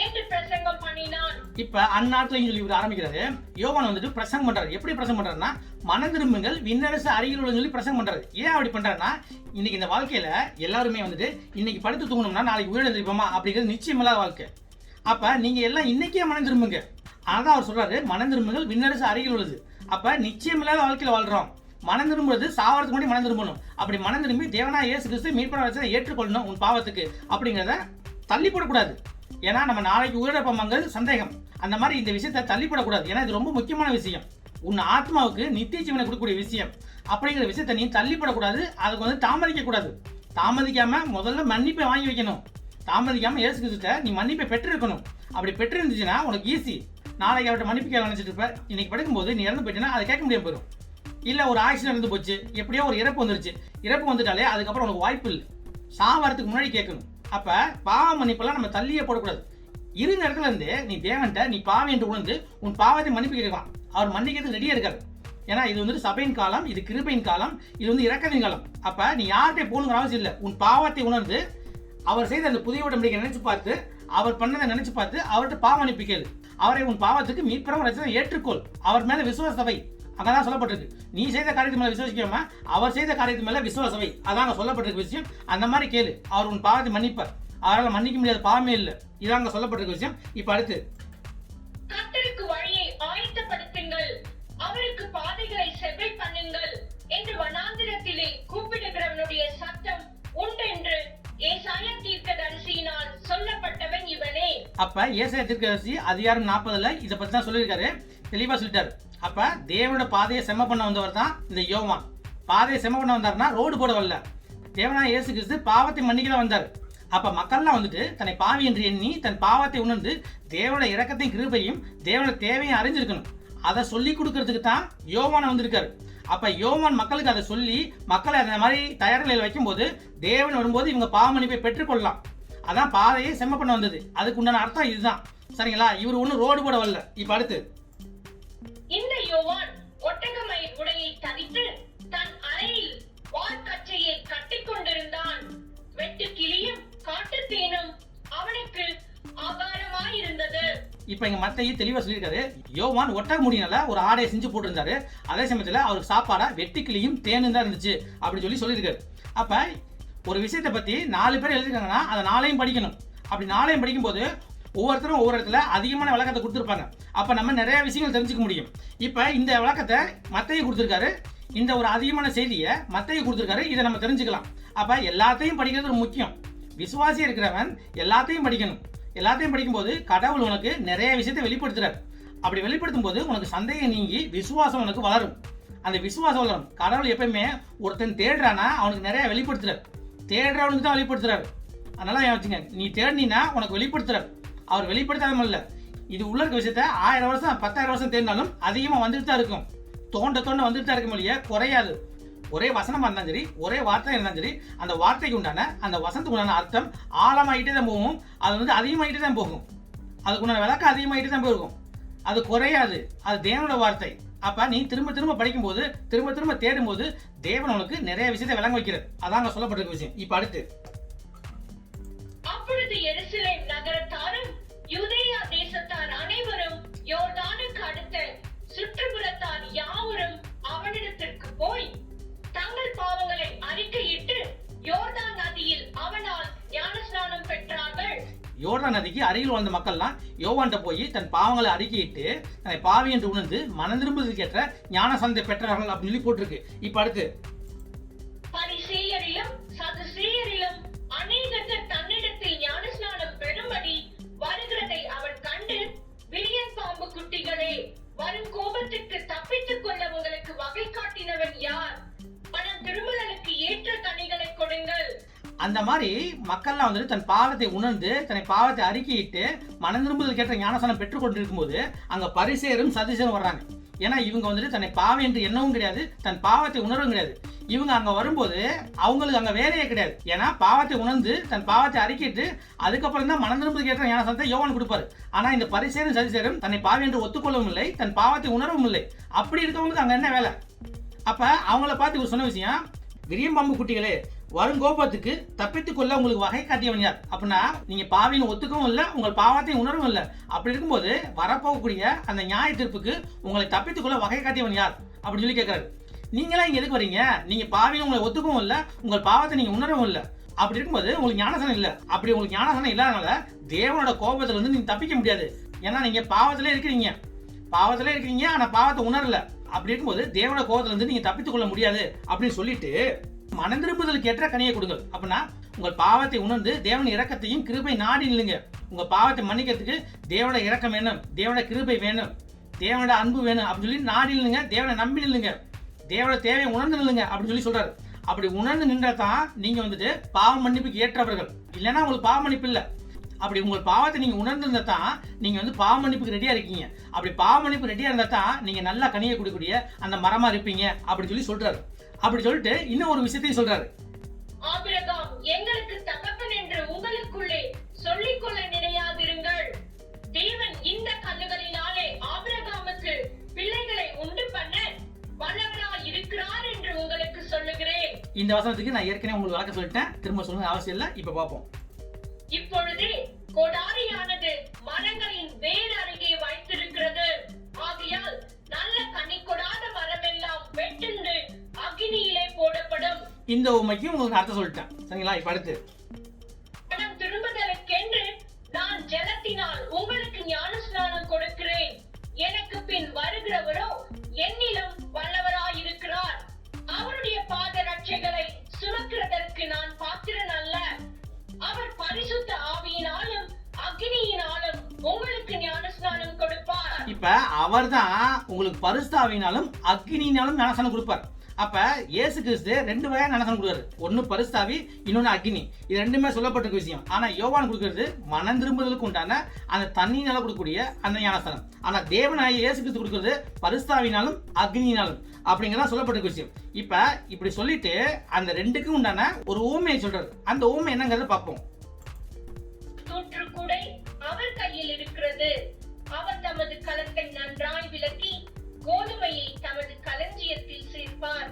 என்று பிரசங்கம் பண்ணினான். இப்ப அந்நாட்டில் சொல்லி இவர் ஆரம்பிக்கிறாரு. யோவான் வந்துட்டு பிரசங்கம் பண்றாரு. எப்படி பிரசங்கம் பண்றாருன்னா, மனம் திரும்புங்கள், விண்ணரசு அருகில் உள்ள சொல்லி பிரசங்கம் பண்றாரு. ஏன் அப்படி பண்றாருன்னா, இன்னைக்கு இந்த வாழ்க்கையில எல்லாருமே வந்துட்டு இன்னைக்கு படுத்து தூங்கணும்னா நாளைக்கு உயிரிழந்திருப்போமா அப்படிங்கிறது நிச்சயமில்லாத வாழ்க்கை. அப்ப நீங்க எல்லாம் இன்னைக்கே மனம் திரும்புங்க. அதான் அவர் சொல்றாரு, மனம் திரும்புங்கள், விண்ணரசு அருகில் உள்ளது. அப்ப நிச்சயமில்லாத வாழ்க்கையில வாழ்றோம். மனம் திரும்புறது சாவறதுக்கு முன்னாடி மனம் திரும்பணும். அப்படி மனம் திரும்பி தேவனா இயேசு கிறிஸ்து மீட்பராக ஏற்றுக்கொள்ளணும் உன் பாவத்துக்கு அப்படிங்கிறத தள்ளி போடக்கூடாது. ஏன்னா நம்ம நாளைக்கு உயிரிழப்போமாங்கிறது சந்தேகம். அந்த மாதிரி இந்த விஷயத்தை தள்ளிப்படக்கூடாது. ஏன்னா இது ரொம்ப முக்கியமான விஷயம், உன் ஆத்மாவுக்கு நித்திய ஜீவனை கொடுக்கக்கூடிய விஷயம். அப்படிங்கிற விஷயத்தை நீ தள்ளிப்படக்கூடாது. அதுக்கு வந்து தாமதிக்க கூடாது. தாமதிக்காம முதல்ல மன்னிப்பை வாங்கி வைக்கணும். தாமதிக்காம இயேசு கிறிஸ்துட்ட நீ மன்னிப்பை பெற்றிருக்கணும். அப்படி பெற்றிருந்துச்சுன்னா உனக்கு ஈஸி. நாளைக்கு அவர்கிட்ட மன்னிப்பு கேட்க நினைச்சிட்டு இருப்ப, இன்னைக்கு படுக்கும்போது நீ இறந்து போயிட்டேன்னா அதை கேட்க முடியாம போயிடும். இல்ல ஒரு ஆக்சிடென்ட் இருந்து போச்சு, எப்படியோ ஒரு இறப்பு வந்துருச்சு, இறப்பு வந்துட்டாலே அதுக்கப்புறம் உனக்கு வாய்ப்பு இல்லை, சாவறதுக்கு முன்னாடி கேட்கணும். அப்ப பாவ மன்னிப்பெல்லாம் நம்ம தள்ளியே போடக்கூடாது. இருந்த இடத்துல இருந்து நீ தேவன்ட்ட நீ பாவம் என்று உணர்ந்து உன் பாவத்தை மன்னிப்பு கேட்கலாம். அவர் மன்னிக்கிறதுக்கு ரெடியா இருக்காரு. ஏன்னா இது வந்து சபையின் காலம், இது கிருபையின் காலம், இது வந்து இரக்கத்தின் காலம். அப்ப நீ யார்கிட்ட போகணுங்கிற அவசியம் இல்லை. உன் பாவத்தை உணர்ந்து அவர் செய்த அந்த புதிய உடன்படிக்கை நினைச்சு பார்த்து, அவர் பண்ணதை நினைச்சு பார்த்து அவர்கிட்ட பாவ மன்னிப்பு கேளு. அவரை உன் பாவத்துக்கு மீட்புறம் ரட்சகரை ஏற்றுக்கொள். அவர் மேல விசுவாச வை. அங்கதான் சொல்லப்பட்டிருக்கு. நீ செய்த காரியத்து மேல விசுவாசிக்காம அவர் செய்த காரியத்து மேல விசுவாச வை. அதாங்க சொல்லப்பட்டிருக்க விஷயம். அந்த மாதிரி கேளு, அவர் உன் பாவத்தை மன்னிப்பார். அவரால் மன்னிக்க முடியாத பாவமே இல்லை. இதாங்க சொல்லப்பட்டிருக்க விஷயம். இப்ப அடுத்து, கர்த்தருக்கு வழியை ஆயத்தப்படுத்துங்கள், அவருக்கு பாதைகளை செவ்வை பண்ணுங்கள் என்று வனாந்திரத்திலே கூப்பிடுகிறவனுடைய சத்தம் உண்டென்று ஏசாயா தீர்க்கதரிசியினால் சொல்லப்பட்டவன் இவனே. அப்ப ஏசாயா தீர்க்கதரிசி அதிகாரம் 40ல இத பத்தி தான் சொல்லியிருக்காரு, தெளிவா சொல்லிட்டாரு. அப்ப தேவனோட பாதையை செம்ம பண்ண வந்தவர் தான் இந்த யோவான். பாதையை செம்ம பண்ண வந்தாருன்னா ரோடு போட வரல. தேவனான இயேசு கிறிஸ்து பாவத்தை மன்னிக்க தான் வந்தார். அப்ப மக்கள்லாம் வந்துட்டு தன்னை பாவி என்று எண்ணி தன் பாவத்தை உணர்ந்து தேவனோட இரக்கத்தையும் கிருபையும் தேவனோட தேவையும் அறிஞ்சிருக்கணும். அதை சொல்லி கொடுக்கறதுக்கு தான் யோவான் வந்திருக்காரு. அப்ப யோவான் மக்களுக்கு அதை சொல்லி மக்களை அந்த மாதிரி தயார் நிலையில் வைக்கும்போது தேவன் வரும்போது இவங்க பாவ மன்னிப்பை பெற்றுக்கொள்ளலாம். அதான் பாதையை செம்ம பண்ண வந்தது. அதுக்கு உண்டான அர்த்தம் இதுதான். சரிங்களா? இவர் ஒன்றும் ரோடு போட வரல. இப்ப அடுத்து, இந்த யோவான் ஒட்டகமயிர் உடையை தரித்து தன் அறையில் வார்க்கச்சையை கட்டிக்கொண்டிருந்தான். வெட்டு கிளியும் காட்டுத்தேனும் அவனுக்கு ஆகாரமாயிருந்தது. இப்ப இங்க மத்தேயு தெளிவா சொல்லியிருக்காரு, யோவான் ஒட்டக முடியினால ஒரு ஆடையை செஞ்சு போட்டிருந்தாரு. அதே சமயத்துல அவருக்கு சாப்பாடா வெட்டுக்கிளியும் தேனும் தான் இருந்துச்சு அப்படி சொல்லியிருக்காரு. அப்ப ஒரு விஷயத்தை பத்தி 4 பேர் எழுதிருக்காங்கன்னா அதை 4ஐயும் படிக்கணும். அப்படி 4ஐயும் படிக்கும் போது ஒவ்வொருத்தரும் ஒவ்வொரு இடத்துல அதிகமான விளக்கத்தை கொடுத்துருப்பாங்க. அப்ப நம்ம நிறைய விஷயங்கள் தெரிஞ்சுக்க முடியும். இப்ப இந்த விளக்கத்தை மத்தேயு கொடுத்திருக்காரு, இந்த ஒரு அதிகமான செய்தியை மத்தேயு கொடுத்திருக்காரு. இதை நம்ம தெரிஞ்சுக்கலாம். அப்ப எல்லாத்தையும் படிக்கிறது ஒரு முக்கியம். விசுவாசியா இருக்கிறவன் எல்லாத்தையும் படிக்கணும். எல்லாத்தையும் படிக்கும்போது கடவுள் உனக்கு நிறைய விஷயத்தை வெளிப்படுத்துறாரு. அப்படி வெளிப்படுத்தும் போது உனக்கு சந்தேகம் நீங்கி விசுவாசம் உனக்கு வளரும். அந்த விசுவாசம் வளரும். கடவுள் எப்பயுமே ஒருத்தன் தேடுறானா அவனுக்கு நிறைய வெளிப்படுத்துறாரு. தேடுறவனுக்கு தான் வெளிப்படுத்துறாரு. அதனால வச்சுங்க, நீ தேடினா உனக்கு வெளிப்படுத்துறாரு. அவர் வெளிப்படுத்தாம இல்ல. இது உள்ள இருக்க விஷயத்த 1000 வருஷம் 10,000 வருஷம் தேடினாலும் அதிகமா வந்துட்டு தான் இருக்கும். தோண்ட வந்துட்டு தான் இருக்க முடிய குறையாது. ஒரே வசனமா இருந்தாலும் சரி, ஒரே வார்த்தை இருந்தாலும் சரி, அந்த வார்த்தைக்கு உண்டான அந்த வசனத்துக்கு உண்டான அர்த்தம் ஆழமாயிட்டே தான் போகும். அது அதிகமாயிட்டே தான் போகும். அதுக்கு உண்டான விளக்கம் அதிகமாயிட்டே தான் போயிருக்கும். அது குறையாது. அது தேவனோட வார்த்தை. அப்ப நீ திரும்ப திரும்ப படிக்கும் போது, திரும்ப திரும்ப தேடும் போது தேவன் உனக்கு நிறைய விஷயத்தை விளங்க வைக்கிறது. அதாங்க சொல்லப்பட்டிருக்க விஷயம். இப்ப அடுத்து, அப்பொழுது எருசலேம் நகரத்தாரும் யூதேயா தேசத்தார் அனைவரும் யோர்தானுக்கு அடுத்த சுற்றுப்புறத்தார் யாவரும் அவனிடத்திற்கு போய் தங்கள் பாவங்களை அறிக்கையிட்டு யோர்தான் நதியில் அவனால் ஞானஸ்நானம் பெற்றார்கள். யோர்தான் நதிக்கு அருகில் வாழ்ந்த மக்கள்லாம் யோவான்ட்ட போய் தன் பாவங்களை அறிக்கையிட்டு தன்னை பாவி என்று உணர்ந்து மனம் திரும்புவதற்கு ஏற்ற ஞானஸ்நானத்தை பெற்றார்கள் அப்படின்னு சொல்லி போட்டிருக்கு. இப்ப அடுத்து, பரிசேயரிலும் சதுசேயரிலும் அநேகர் தன்னிடத்தில் ஞானஸ்நானம் பெறும்படி வருகிறதை அவன் கண்டு, விரியன் பாம்பு குட்டிகளே, வரும் கோபத்துக்கு தப்பித்துக் கொள்ள உங்களுக்கு வகை காட்டினவன் யார்? பணம் திருமணனுக்கு ஏற்ற கனிகளை கொடுங்கள். அந்த மாதிரி மக்கள்லாம் வந்துட்டு தன் பாவத்தை உணர்ந்து தன்னை பாவத்தை அறிக்கையிட்டு மனம் திரும்புதல் கேட்ட ஞானஸ்நானம் பெற்றுக் கொண்டிருக்கும் போது அங்க பரிசேயரும் சதுசேயரும் வர்றாங்க. ஏன்னா இவங்க வந்துட்டு தன்னை பாவம் என்று எண்ணவும் கிடையாது, தன் பாவத்தை உணர்வும் கிடையாது. இவங்க அங்க வரும்போது அவங்களுக்கு அங்க வேலையே கிடையாது. ஏன்னா பாவத்தை உணர்ந்து தன் பாவத்தை அறிக்கிட்டு அதுக்கப்புறம் தான் மனம் திரும்புதல் கேட்ட ஞானஸ்நானத்தை யோவான் கொடுப்பாரு. ஆனா இந்த பரிசேயரும் சதுசேயரும் தன்னை பாவி என்று ஒத்துக்கொள்ளவும் இல்லை, தன் பாவத்தை உணரவும் இல்லை. அப்படி இருக்கவங்களுக்கு அங்க என்ன வேலை? அப்ப அவங்கள பார்த்து இவர் சொன்ன விஷயம், விரியம் பாம்பு குட்டிகளே, வரும் கோபத்துக்கு தப்பித்துக் கொள்ள உங்களுக்கு வகை காட்டியவன் யார்? அப்படின்னா நீங்க பாவின்னு ஒத்துக்கவும் இல்லை, உங்கள் பாவத்தையும் உணரவும் இல்லை. அப்படி இருக்கும்போது வரப்போகக்கூடிய அந்த நியாய தீர்ப்புக்கு உங்களை தப்பித்துக் கொள்ள வகை காட்டியவன் யார் அப்படின்னு சொல்லி கேட்கிறாரு. நீங்களா இங்க எதுக்கு வரீங்க? நீங்க பாவின்னு உங்களை ஒத்துக்கவும் இல்லை, உங்கள் பாவத்தை நீங்க உணரவும் இல்லை. அப்படி இருக்கும்போது உங்களுக்கு ஞானசனம் இல்லை. அப்படி உங்களுக்கு ஞானசனம் இல்லாதனால தேவனோட கோபத்துல இருந்து நீங்க தப்பிக்க முடியாது. ஏன்னா நீங்க பாவத்திலே இருக்கிறீங்க. ஆனா பாவத்தை உணரல. அப்படி இருக்கும்போது தேவனோட கோபத்துல இருந்து நீங்க தப்பித்துக் கொள்ள முடியாது அப்படின்னு சொல்லிட்டு மனம் திரும்புதலுக்கு ஏற்ற கனியை கொடுங்கள். அப்படின்னா உங்கள் பாவத்தை உணர்ந்து தேவன இரக்கத்தையும் கிருபை நாடி நில்லுங்க. உங்க பாவத்தை மன்னிக்கிறதுக்கு தேவனோட இரக்கம் வேணும், தேவனோட கிருபை வேணும், தேவனோட அன்பு வேணும் அப்படின்னு சொல்லி நாடி நில்லுங்க. தேவனை நம்பி நில்லுங்க, தேவனோட தேவையை உணர்ந்து நில்லுங்க அப்படின்னு சொல்றாரு. அப்படி உணர்ந்து நின்றதான் நீங்க வந்துட்டு பாவ மன்னிப்புக்கு ஏற்றவர்கள். இல்லைன்னா உங்களுக்கு பாவ மன்னிப்பு இல்லை. அப்படி உங்கள் பாவத்தை நீங்க உணர்ந்திருந்தா தான் நீங்க வந்து பாவ மன்னிப்புக்கு ரெடியா இருக்கீங்க. அப்படி பாவ மன்னிப்பு ரெடியா இருந்தா தான் நீங்க நல்லா கனியை கொடுக்கக்கூடிய அந்த மரமா இருப்பீங்க அப்படின்னு சொல்றாரு. அப்படி சொல்லிட்டு இன்னும் ஒரு விஷயத்தையும் சொல்றாரு. ஆபிரகாம் எங்களுக்கு தகப்பன் என்று உங்களுக்குள்ளே சொல்லிக்கொள்ள நினையாதிருங்கள். தேவன் இந்த கல்லுகளினாலே ஆபிரகாமுக்கு பிள்ளைகளை உண்டு பண்ண வல்லவராய் இருக்கிறார் என்று உங்களுக்கு சொல்லுகிறேன். இந்த வசனத்துக்கு நான் ஏற்கனவே உங்களுக்கு விளக்க சொல்லிட்டேன், திரும்ப சொல்லுங்க அவசியம் இல்லை. இப்ப பார்ப்போம். இப்பொழுதே கோடாரியானது மரங்களின் வேர் அருகே வைத்திருக்கிறது. ஆகையால் நல்ல கனி கொடாத மரமெல்லாம் வெட்டுண்டு அக்கினியிலே போடப்படும். இந்த உண்மைக்கு உங்களுக்கு அர்த்தம் சொல்லிட்டேன். சரிங்களா? இப்ப அடுத்து, பணம் திரும்புதலுக்கென்று நான் நாமத்தினால் உங்களுக்கு ஞானஸ்நானம் கொடுக்கிறேன். எனக்கு பின் வருகிறவரோ என்னிலும் வல்லவராயிருக்கிறார். அவருடைய பாத ரட்சைகளை சுமக்கிறதற்கு நான் பாத்திரன் அல்ல. அவர் பரிசுத்த ஆவியினாலும் அக்னியினாலும் உங்களுக்கு ஞானஸ்நானம் கொடுப்பார். இப்ப அவர்தான் உங்களுக்கு பரிசுத்த ஆவியினாலும் அக்னியினாலும் ஞானஸ்நானம் கொடுப்பார். அப்ப இயேசு கிறிஸ்து ரெண்டு வகையா ஞானஸ்நானம் கொடுக்குறாரு. ஒன்னு பரிசுத்தாவி, இன்னொன்னு அக்னி. இது ரெண்டுமே சொல்லப்பட்டிருக்க விஷயம். ஆனா யோவான் கொடுக்கிறது மனம் திரும்புதலுக்கு உண்டான அந்த தண்ணியினால கொடுக்கக்கூடிய அந்த ஞானஸ்நானம். ஆனா தேவனாகிய இயேசு கிறிஸ்து கொடுக்கிறது பரிசுத்தாவினாலும் அக்னியினாலும் அப்படிங்கிறதா சொல்லப்பட்டிருக்க விஷயம். இப்ப இப்படி சொல்லிட்டு அந்த ரெண்டுக்கும் உண்டான ஒரு ஊமையை சொல்றாரு. அந்த ஊமை என்னங்கிறத பார்ப்போம். தூற்றுக்குடை அவர் கையில் இருக்கிறது. அவர் தமது களத்தை நன்றாய் விலக்கி கோதுமையை தமது களஞ்சியத்தில் சேர்ப்பார்.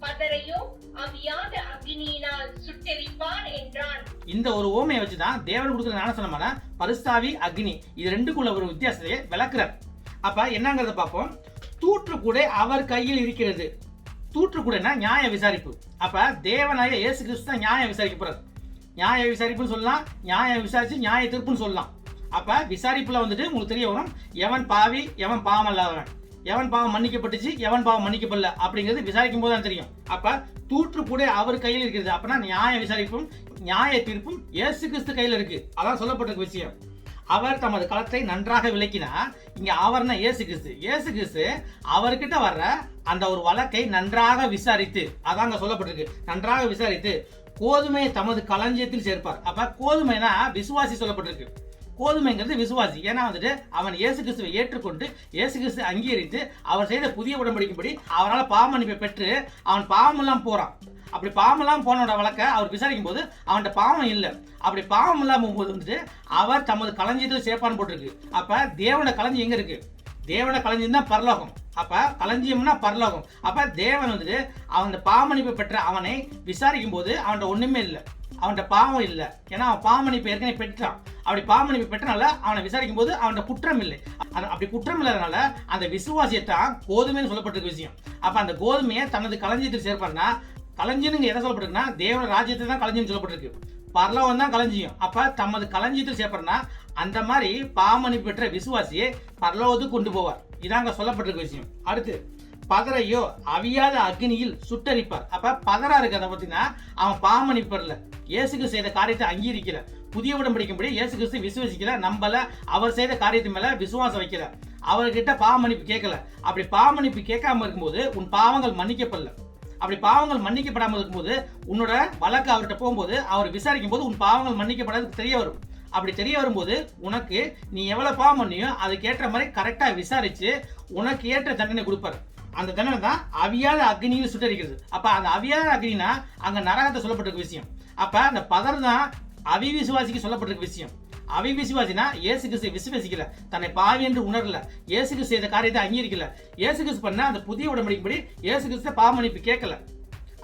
பதரையோ அவியாத அக்னியினால் சுட்டெரிப்பார் என்றான். இந்த ஒரு ஓமையை வச்சுதான் தேவன் கொடுக்கிற ஞானஸ்நானமான பரிசுத்தாவி, அக்னி இது ரெண்டுக்குள்ள ஒரு வித்தியாசத்தை விளக்குறார். அப்ப என்னங்கறத பார்ப்போம். தூற்றுக்குடை அவர் கையில் இருக்கிறது. தூற்றுக்குடைனா நியாய விசாரிப்பு. அப்ப தேவனாய இயேசு கிறிஸ்து தான் நியாயம் விசாரிக்க போறார். நியாய விசாரிப்புன்னு சொல்லலாம், நியாயம் விசாரிச்சு நியாய தீர்ப்புன்னு சொல்லலாம். அப்ப விசாரிப்புல வந்துட்டு உங்களுக்கு தெரிய வரும் எவன் பாவி, எவன் பாவம் இல்லாதவன், எவன் பாவம் மன்னிக்கப்பட்டுச்சு, எவன் பாவம் மன்னிக்கப்படல அப்படிங்கிறது விசாரிக்கும் போது தான் தெரியும். அப்ப தூற்றுக்குடை அவர் கையில் இருக்கிறது. அப்பனா நியாய விசாரிப்பும் நியாய தீர்ப்பும் இயேசு கிறிஸ்து கையில் இருக்கு. அதான் சொல்லப்பட்ட விஷயம். அவர் தமது களத்தை நன்றாக விளக்கினா, இங்க அவர்னா இயேசு கிறிஸ்து. இயேசு கிறிஸ்து அவர்கிட்ட வர்ற அந்த ஒரு வழக்கை நன்றாக விசாரித்து, அதாங்க சொல்லப்பட்டிருக்கு, நன்றாக விசாரித்து கோதுமையை தமது களஞ்சியத்தில் சேர்ப்பார். அப்ப கோதுமைனா விசுவாசி சொல்லப்பட்டிருக்கு. கோதுமைங்கிறது விசுவாசி. ஏன்னா வந்துட்டு அவன் இயேசு கிறிஸ்துவை ஏற்றுக்கொண்டு இயேசு கிறிஸ்து அங்கீகரித்து அவர் செய்த புதிய உடன்படிக்கைப்படி அவரால் பாவ மன்னிப்பை பெற்று அவன் பாவம் எல்லாம் போறான். அப்படி பாவம் எல்லாம் போனோட வழக்க அவர் விசாரிக்கும் போது அவன்கிட்ட பாவம் இல்லை. அப்படி பாவம் இல்லாம போது வந்துட்டு அவர் தமது களஞ்சியத்தில் சேர்ப்பான்னு போட்டிருக்கு. அப்ப தேவனோட களஞ்சியம் எங்க இருக்கு? தேவனோட களஞ்சியம் தான் பரலோகம். அப்ப களஞ்சியம்னா பரலோகம். அப்ப தேவன் வந்துட்டு அவன் பாவ மன்னிப்பை பெற்ற அவனை விசாரிக்கும் போது அவன்கிட்ட ஒண்ணுமே இல்லை, அவன்கிட்ட பாவம் இல்லை. ஏன்னா அவன் பாவ மன்னிப்பை ஏற்கனவே பெற்றான். அப்படி பாவ மன்னிப்பை பெற்றனால அவனை விசாரிக்கும் போது அவன்கிட்ட குற்றம் இல்லை. அப்படி குற்றம் இல்லாதனால அந்த விசுவாசியத்தான் கோதுமைன்னு சொல்லப்பட்டிருக்க விஷயம். அப்ப அந்த கோதுமையை தனது களஞ்சியத்தில் சேர்ப்பார்னா, களஞ்சியம் எதை சொல்லப்பட்டிருக்குன்னா தேவன ராஜ்யத்தை தான் களஞ்சியம் சொல்லப்பட்டிருக்கு. பரலோகம் தான் களஞ்சியம். அப்ப தமது களஞ்சியத்தில் சேர்ப்பார்னா அந்த மாதிரி பாவ மன்னிப்பு பெற்ற விசுவாசியை பரலோகத்துக்கு கொண்டு போவார். இதாங்க சொல்லப்பட்டிருக்க விஷயம். அடுத்து பதரையோ அவியாத அக்னியில் சுட்டரிப்பார். அப்ப பதரா இருக்கிறத பார்த்தீங்கன்னா அவன் பாவ மன்னிப்பு பெறல, இயேசுக்கு செய்த காரியத்தை அங்கீகரிக்கல, புதிய உடன்படிக்கைப்படி இயேசு கிறிஸ்து விசுவாசிக்கல, நம்பல, அவர் செய்த காரியத்தின் மேல விசுவாசம் வைக்கல, அவர்கிட்ட பாவ மன்னிப்பு கேட்கல. அப்படி பாவ மன்னிப்பு கேட்காம இருக்கும்போது உன் பாவங்கள் மன்னிக்கப்படல. அப்படி பாவங்கள் மன்னிக்கப்படாமல் இருக்கும்போது உன்னோட வழக்கு அவர்கிட்ட போகும்போது அவர் விசாரிக்கும் போது உன் பாவங்கள் மன்னிக்கப்படாது தெரிய வரும். அப்படி தெரிய வரும்போது உனக்கு நீ எவ்வளவு பாவம் பண்ணியோ அதுக்கு ஏற்ற மாதிரி கரெக்டா விசாரிச்சு உனக்கு ஏற்ற தண்டனை கொடுப்பாரு. அந்த தண்டனை தான் அவியாத அக்னியில் சுட்டரிக்கிறது. அப்ப அந்த அவியாத அக்னினா அங்க நரகத்தை சொல்லப்பட்டிருக்க விஷயம். அப்ப அந்த பதர் தான் அவிவிசுவாசிக்கு சொல்லப்பட்டிருக்க விஷயம். அவிவிசுவாசினா இயேசு கிறிஸ்து விசுவாசிக்கல, தன்னை பாவி என்று உணரல, இயேசு கிறிஸ்து செய்த காரியத்தை அங்கீகரிக்கல, இயேசு கிறிஸ்து பண்ண அந்த புதிய உடன்படிக்கைப்படி இயேசு கிறிஸ்து பாவ மன்னிப்பு கேட்கல.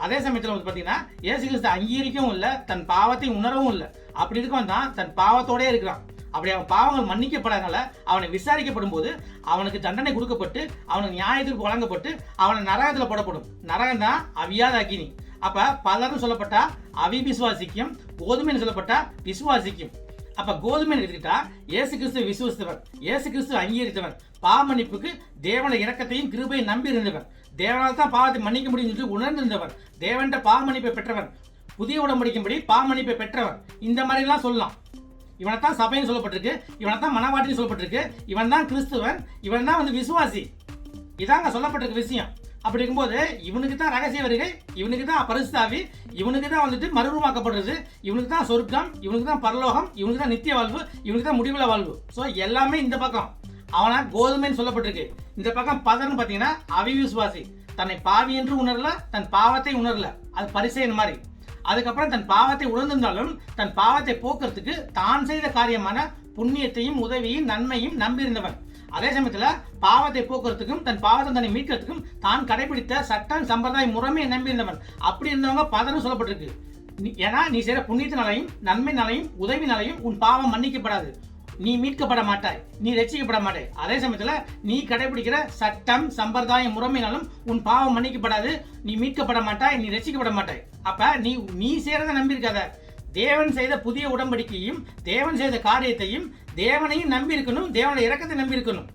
அதே சமயத்தில் வந்து பாத்தீங்கன்னா இயேசு கிறிஸ்து அங்கீகரிக்கவும் இல்லை, தன் பாவத்தை உணரவும் இல்லை. அப்படி இருக்கவன் தான் தன் பாவத்தோடே இருக்கிறான். அப்படி அவன் பாவங்கள் மன்னிக்கப்படாதனால அவனை விசாரிக்கப்படும் போது அவனுக்கு தண்டனை கொடுக்கப்பட்டு அவனுக்கு நியாயத்திற்கு வழங்கப்பட்டு அவனை நரகத்தில் போடப்படும். நரகம் தான் அவியாத அக்கினி. அப்ப பலரும் சொல்லப்பட்டா அவிவிசுவாசிக்கும், கோதுமைன்னு சொல்லப்பட்டா விசுவாசிக்கும். அப்ப கோதுமை எடுத்துக்கிட்டா இயேசு கிறிஸ்துவை விசுவாசித்தவன், இயேசு கிறிஸ்துவை அங்கீகரித்தவன், பாவ மன்னிப்புக்கு தேவன இரக்கத்தையும் கிருபையும் நம்பி இருந்தவன், தேவனால் தான் பாவத்தை மன்னிக்க முடியும் என்று உணர்ந்திருந்தவன், தேவன்கிட்ட பாவ மன்னிப்பை பெற்றவன், புதிய உடன்படிக்கைப்படி பாவ மன்னிப்பை பெற்றவன். இந்த மாதிரி எல்லாம் சொல்லலாம். இவனை தான் சபைன்னு சொல்லப்பட்டிருக்கு, இவனை தான் மனவாட்டின்னு சொல்லப்பட்டிருக்கு, இவன் தான் கிறிஸ்துவன், இவன் தான் வந்து விசுவாசி. இதாங்க சொல்லப்பட்டிருக்க விஷயம். அப்படி இருக்கும்போது இவனுக்கு தான் ரகசிய வருகை, இவனுக்கு தான் பரிசுத்த ஆவி, இவனுக்கு தான் வந்துட்டு மறுரூபமாக்கப்படுறது, இவனுக்கு தான் சொர்க்கம், இவனுக்கு தான் பரலோகம், இவனுக்கு தான் நித்திய வாழ்வு, இவனுக்கு தான் முடிவுல வாழ்வு. ஸோ எல்லாமே இந்த பக்கம் அவனா கோதுமைன்னு சொல்லப்பட்டிருக்கு. இந்த பக்கம் பதர்னு பார்த்தீங்கன்னா அவிவிசுவாசி, தன்னை பாவி என்று உணரல, தன் பாவத்தை உணரல, அது பரிசேயன் மாதிரி. அதுக்கப்புறம் தன் பாவத்தை உணர்ந்திருந்தாலும் தன் பாவத்தை போக்குறதுக்கு தான் செய்த காரியமான புண்ணியத்தையும் உதவியும் நன்மையும் நம்பியிருந்தவன். அதே சமயத்துல பாவத்தை போக்குறதுக்கும் தன் பாவத்தை தன்னை மீட்கிறதுக்கும் தான் கடைபிடித்த சட்டம் சம்பிரதாய முறைமையை நம்பியிருந்தவன். அப்படி இருந்தவங்க பதர்னு சொல்லப்பட்டிருக்கு. ஏன்னா நீ செய்யற புண்ணியத்தினாலையும் நன்மையினாலையும் உதவினாலையும் உன் பாவம் மன்னிக்கப்படாது, நீ மீட்கப்பட மாட்டாய், நீ ரட்சிக்கப்பட மாட்டாய். அதே சமயத்துல நீ கடைபிடிக்கிற சட்டம் சம்பிரதாய முறைமையினாலும் உன் பாவம் மன்னிக்கப்படாது, நீ மீட்கப்பட மாட்டாய், நீ ரட்சிக்கப்பட மாட்டாய். அப்ப நீ செய்யறத நம்பி இருக்காத, தேவன் செய்த புதிய உடன்படிக்கையும் தேவன் செய்த காரியத்தையும் தேவனையும் நம்பி இருக்கணும், தேவனுடைய இரக்கத்தை நம்பி இருக்கணும்.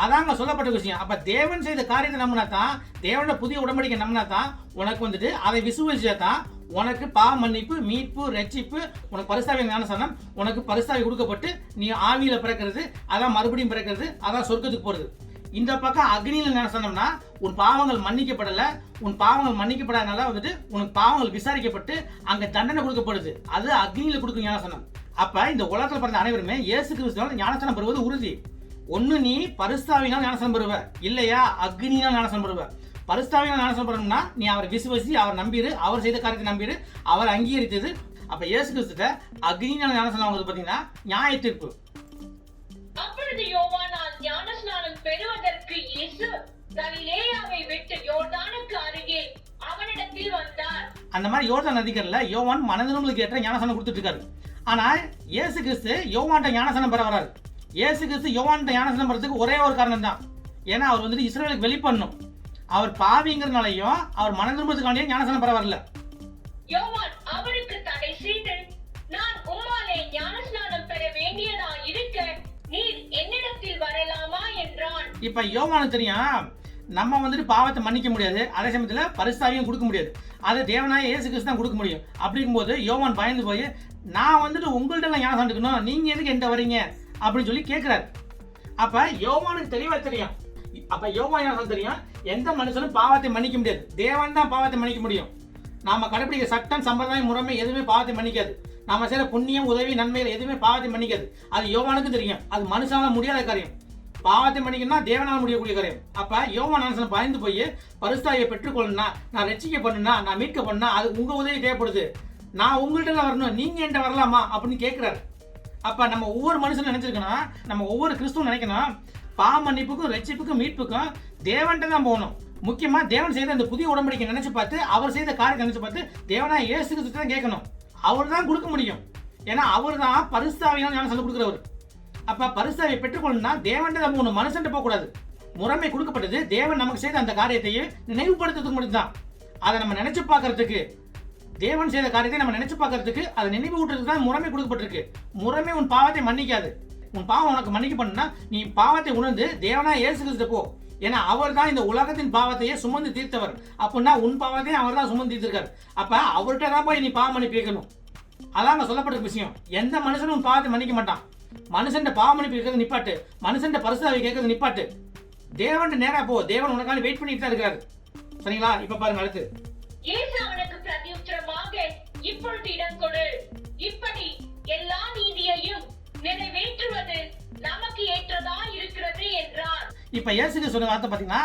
அதாங்க சொல்லப்பட்ட விஷயம். அப்ப தேவன் செய்த காரியத்தை நம்பினா தான், தேவனோட புதிய உடன்படிக்கை நம்பினா தான் உனக்கு வந்துட்டு அதை விசுவசிச்சா தான் உனக்கு பாவ மன்னிப்பு, மீட்பு, ரட்சிப்பு, உனக்கு பரிசுத்தாவின் ஞானஸ்நானம், உனக்கு பரிசுத்தாவி கொடுக்கப்பட்டு நீ ஆவியில பிறக்கிறது, அதான் மறுபடியும் பிறக்கிறது, அதான் சொர்க்கத்துக்கு போறது. இந்த பக்கம் அக்னியில ஞானஸ்நானம்னா உன் பாவங்கள் மன்னிக்கப்படல, உன் பாவங்கள் மன்னிக்கப்படாதனால வந்துட்டு உனக்கு பாவங்கள் விசாரிக்கப்பட்டு அங்க தண்டனை கொடுக்கப்படுது. அது அக்னியில கொடுக்கும் ஞானஸ்நானம். அப்ப இந்த உலகத்துல பிறந்த அனைவருமே இயேசு கிறிஸ்துவால் ஞானஸ்நானம் பெறுவது உறுதி. ஒண்ணு நீ பரிசுத்தாவினால் ஞானஸ்நானம் பெறுவ, இல்லையா அக்னியினால் ஞானஸ்நானம் பெறுவ. பரிசுத்தாவினால் ஞானஸ்நானம் பெறணும்னா நீ அவர் விசுவசி, அவர் நம்பிரு, அவர் செய்த காரியத்தை நம்பிரு, அவர் அங்கீகரித்தது. அப்ப இயேசு கிறிஸ்துட்ட அக்னியினால் ஞானஸ்நானம் வாங்குறது பாத்தீங்கன்னா நியாய தீர்ப்பு. அப்பொழுது யோவானால் ஞானஸ்நானம் பெறுவதற்கு இயேசு கலிலேயாவை விட்டு யோர்தானுக்கு அருகே அவனிடத்தில் வந்தார். அந்த மாதிரி யோர்தான் நதிகள்ல யோவான் மனதிற்கு ஏற்ற ஞானஸ்நானம் கொடுத்துட்டு இருக்காரு. ஆனா இயேசு கிறிஸ்து யோவான்ட்ட ஞானஸ்நானம் பெற வராரு. இயேசு கிறிஸ்து யோவான்ட்ட ஞானஸ்நானம் பெறதுக்கு ஒரே ஒரு காரணம் தான், ஏன்னா அவர் வந்துட்டு இஸ்ரவேலுக்கு வெளிப்படணும். அவர் பாவிங்கிறதுனாலையும் அவர் மனதிரும்புறதுக்காண்டியே ஞானஸ்நானம் பெற வரல. யோவான் அவருக்கு தடை செய்து, நான் உம்மாலே ஞானஸ்நானம் பெற வேண்டியதா இருக்க நீர் என்னிடத்தில் வரலாமா என்றான். இப்ப யோவானுக்கு தெரியும் நம்ம வந்துட்டு பாவத்தை மன்னிக்க முடியாது, அதே சமயத்துல பரிசுத்தாவியும் கொடுக்க முடியாது, அது தேவனாய இயேசு கிறிஸ்து தான் கொடுக்க முடியும். அப்படிங்கும்போது யோவான் பயந்து போய், நான் வந்துட்டு உங்கள்ட்ட ஞானஸ்நானம் எடுக்கணும், நீங்க எதுக்கு என்கிட்ட வரீங்க அப்படின்னு சொல்லி கேட்கிறாரு. அப்ப யோவானுக்கு தெளிவா தெரியும், அப்ப யோவான் தெரியும் எந்த மனுஷனும் பாவத்தை மன்னிக்க முடியாது, தேவன் தான் பாவத்தை மன்னிக்க முடியும். நாம கடைபிடிக்கிற சட்டம், சம்பிரதாயம், முறைமை எதுவுமே பாவத்தை மன்னிக்காது. நாம செய்யற புண்ணியம், உதவி, நன்மைகள் எதுவுமே பாவத்தை மன்னிக்காது. அது யோவானுக்கு தெரியும், அது மனுஷனால முடியாத காரியம். பாவத்தை மன்னிக்கணும்னா தேவனால முடியக்கூடிய காரியம். அப்ப யோவான் மனுஷன் பயந்து போய் பரிசுத்தாவியை பெற்றுக்கொள்ளணும்னா, நான் ரட்சிக்கப்படணும்னா, நான் மீட்கப்படணும்னா அது உங்க உதவி தேவைப்படுது, நான் உங்கள்கிட்ட வரணும், நீங்க என்கிட்ட வரலாமா அப்படின்னு கேட்கிறாரு. அப்ப நம்ம ஒவ்வொரு மனுஷனும் நினைச்சிருக்கணும், நம்ம ஒவ்வொரு கிறிஸ்துவும் நினைக்கணும், பாவ மன்னிப்புக்கும் ரட்சிப்புக்கும் மீட்புக்கும் தேவன்கிட்ட தான் போகணும். முக்கியமா தேவன் செய்த அந்த புதிய உடன்படிக்கை நினைச்சு பார்த்து, அவர் செய்த காரியத்தை நினைச்சு பார்த்து தேவனா இயேசு கிறிஸ்து தான் கேட்கணும். அவர் தான் கொடுக்க முடியும், ஏன்னா அவர் தான் பரிசுத்தாவியால் ஞானஸ்நானம் கொடுக்கிறவர். அப்ப பரிசுத்தாவியை பெற்றுக்கொள்ளணும்னா தேவன்கிட்ட தான் போகணும், மனுஷன்கிட்ட போக கூடாது. முறைமை கொடுக்கப்பட்டது தேவன் நமக்கு செய்த அந்த காரியத்தையே நினைவுபடுத்துறதுக்கு மட்டும்தான். அதை நம்ம நினைச்சு பார்க்கறதுக்கு, தேவன் செய்த காரியத்தை நம்ம நினைச்சு பார்க்கறதுக்கு, அதை நினைவு ஊட்டுறதுக்கு தான் முறைமை கொடுக்கப்பட்டிருக்கு. முறைமை உன் பாவத்தை மன்னிக்காது. உன் பாவம் உனக்கு மன்னிக்கப்படணும்னா நீ பாவத்தை உணர்ந்து தேவனா இயேசு கிறிஸ்து போ, ஏன்னா அவர் தான் இந்த உலகத்தின் பாவத்தையே சுமந்து தீர்த்தவர். அப்படின்னா உன் பாவத்தையும் அவர் தான் சுமந்து தீர்த்திருக்காரு. அப்ப அவர்கிட்ட தான் போய் நீ பாவம் மன்னிப்பு கேட்கணும். அதாங்க சொல்லப்பட்ட விஷயம். எந்த மனுஷனும் உன் பாவத்தை மன்னிக்க மாட்டான். மனுஷன் பாவ மன்னிப்பு கேட்கறது நிப்பாட்டு, மனுஷன் பரிசுத்தாவியை கேட்கறது நிப்பாட்டு, தேவன் நேரா போ. தேவன் உனக்காக வெயிட் பண்ணிட்டு தான் இருக்காரு. சரிங்களா? இப்ப பாருங்க அடுத்து. இயேசு அவனுக்கு பிரதியுத்தரமாக, இப்பொழுது இடம் கொடு, இப்படி எல்லா நீதியையும் நிறைவேற்றுவது நமக்கு ஏற்றதா இருக்கிறது என்றார். இப்ப இயேசு கிறிஸ்து சொன்ன வார்த்தை பாத்தீங்கன்னா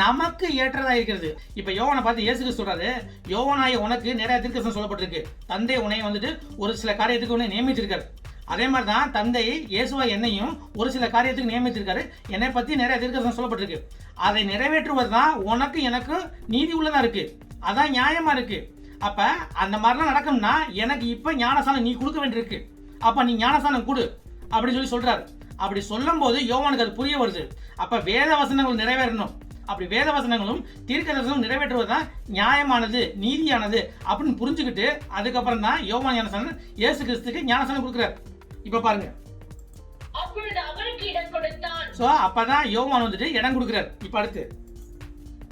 நமக்கு ஏற்றதா இருக்கிறது. இப்ப யோவானை பார்த்து இயேசு கிறிஸ்து சொல்றாரு, யோவானாய உனக்கு நிறைய தீர்க்கதரிசனம் சொல்லப்பட்டிருக்கு. தந்தை உன்னை வந்துட்டு ஒரு சில காரியத்துக்கு உன்னை நியமிச்சிருக்காரு. அதே மாதிரி தான் தந்தை இயேசுவா என்னையும் ஒரு சில காரியத்துக்கு நியமித்திருக்காரு. என்னை பத்தி நிறைய தீர்க்கதரிசனம் சொல்லப்பட்டிருக்கு. அதை நிறைவேற்றுவது தான் உனக்கு எனக்கு நீதி உள்ளதா இருக்கு, அதான் நியாயமா இருக்கு. அப்ப அந்த மாதிரிலாம் நடக்கும்னா எனக்கு இப்ப ஞானஸ்நானம் நீ கொடுக்க வேண்டியிருக்கு. அப்ப நீ ஞானஸ்நானம் கொடு அப்படின்னு சொல்லி சொல்றாரு. அப்படி சொல்லும் போது யோவானுக்கு அது புரிய வருது. அப்ப வேத வசனங்கள் நிறைவேறணும். அப்படி வேத வசனங்களும் தீர்க்கதரிசனம் நிறைவேற்றுவதுதான் நியாயமானது, நீதியானது அப்படின்னு புரிஞ்சுக்கிட்டு அதுக்கப்புறம் தான் யோவான் ஞானஸ்நானம் இயேசு கிறிஸ்துக்கு ஞானஸ்நானம் கொடுக்கிறார். இப்ப பாருங்க. அப்பொழுது அவருக்கு இடம் கொடுத்தான். சோ அப்பதான் யோவான் வந்துட்டு இடம் கொடுக்கிறார். இப்ப அடுத்து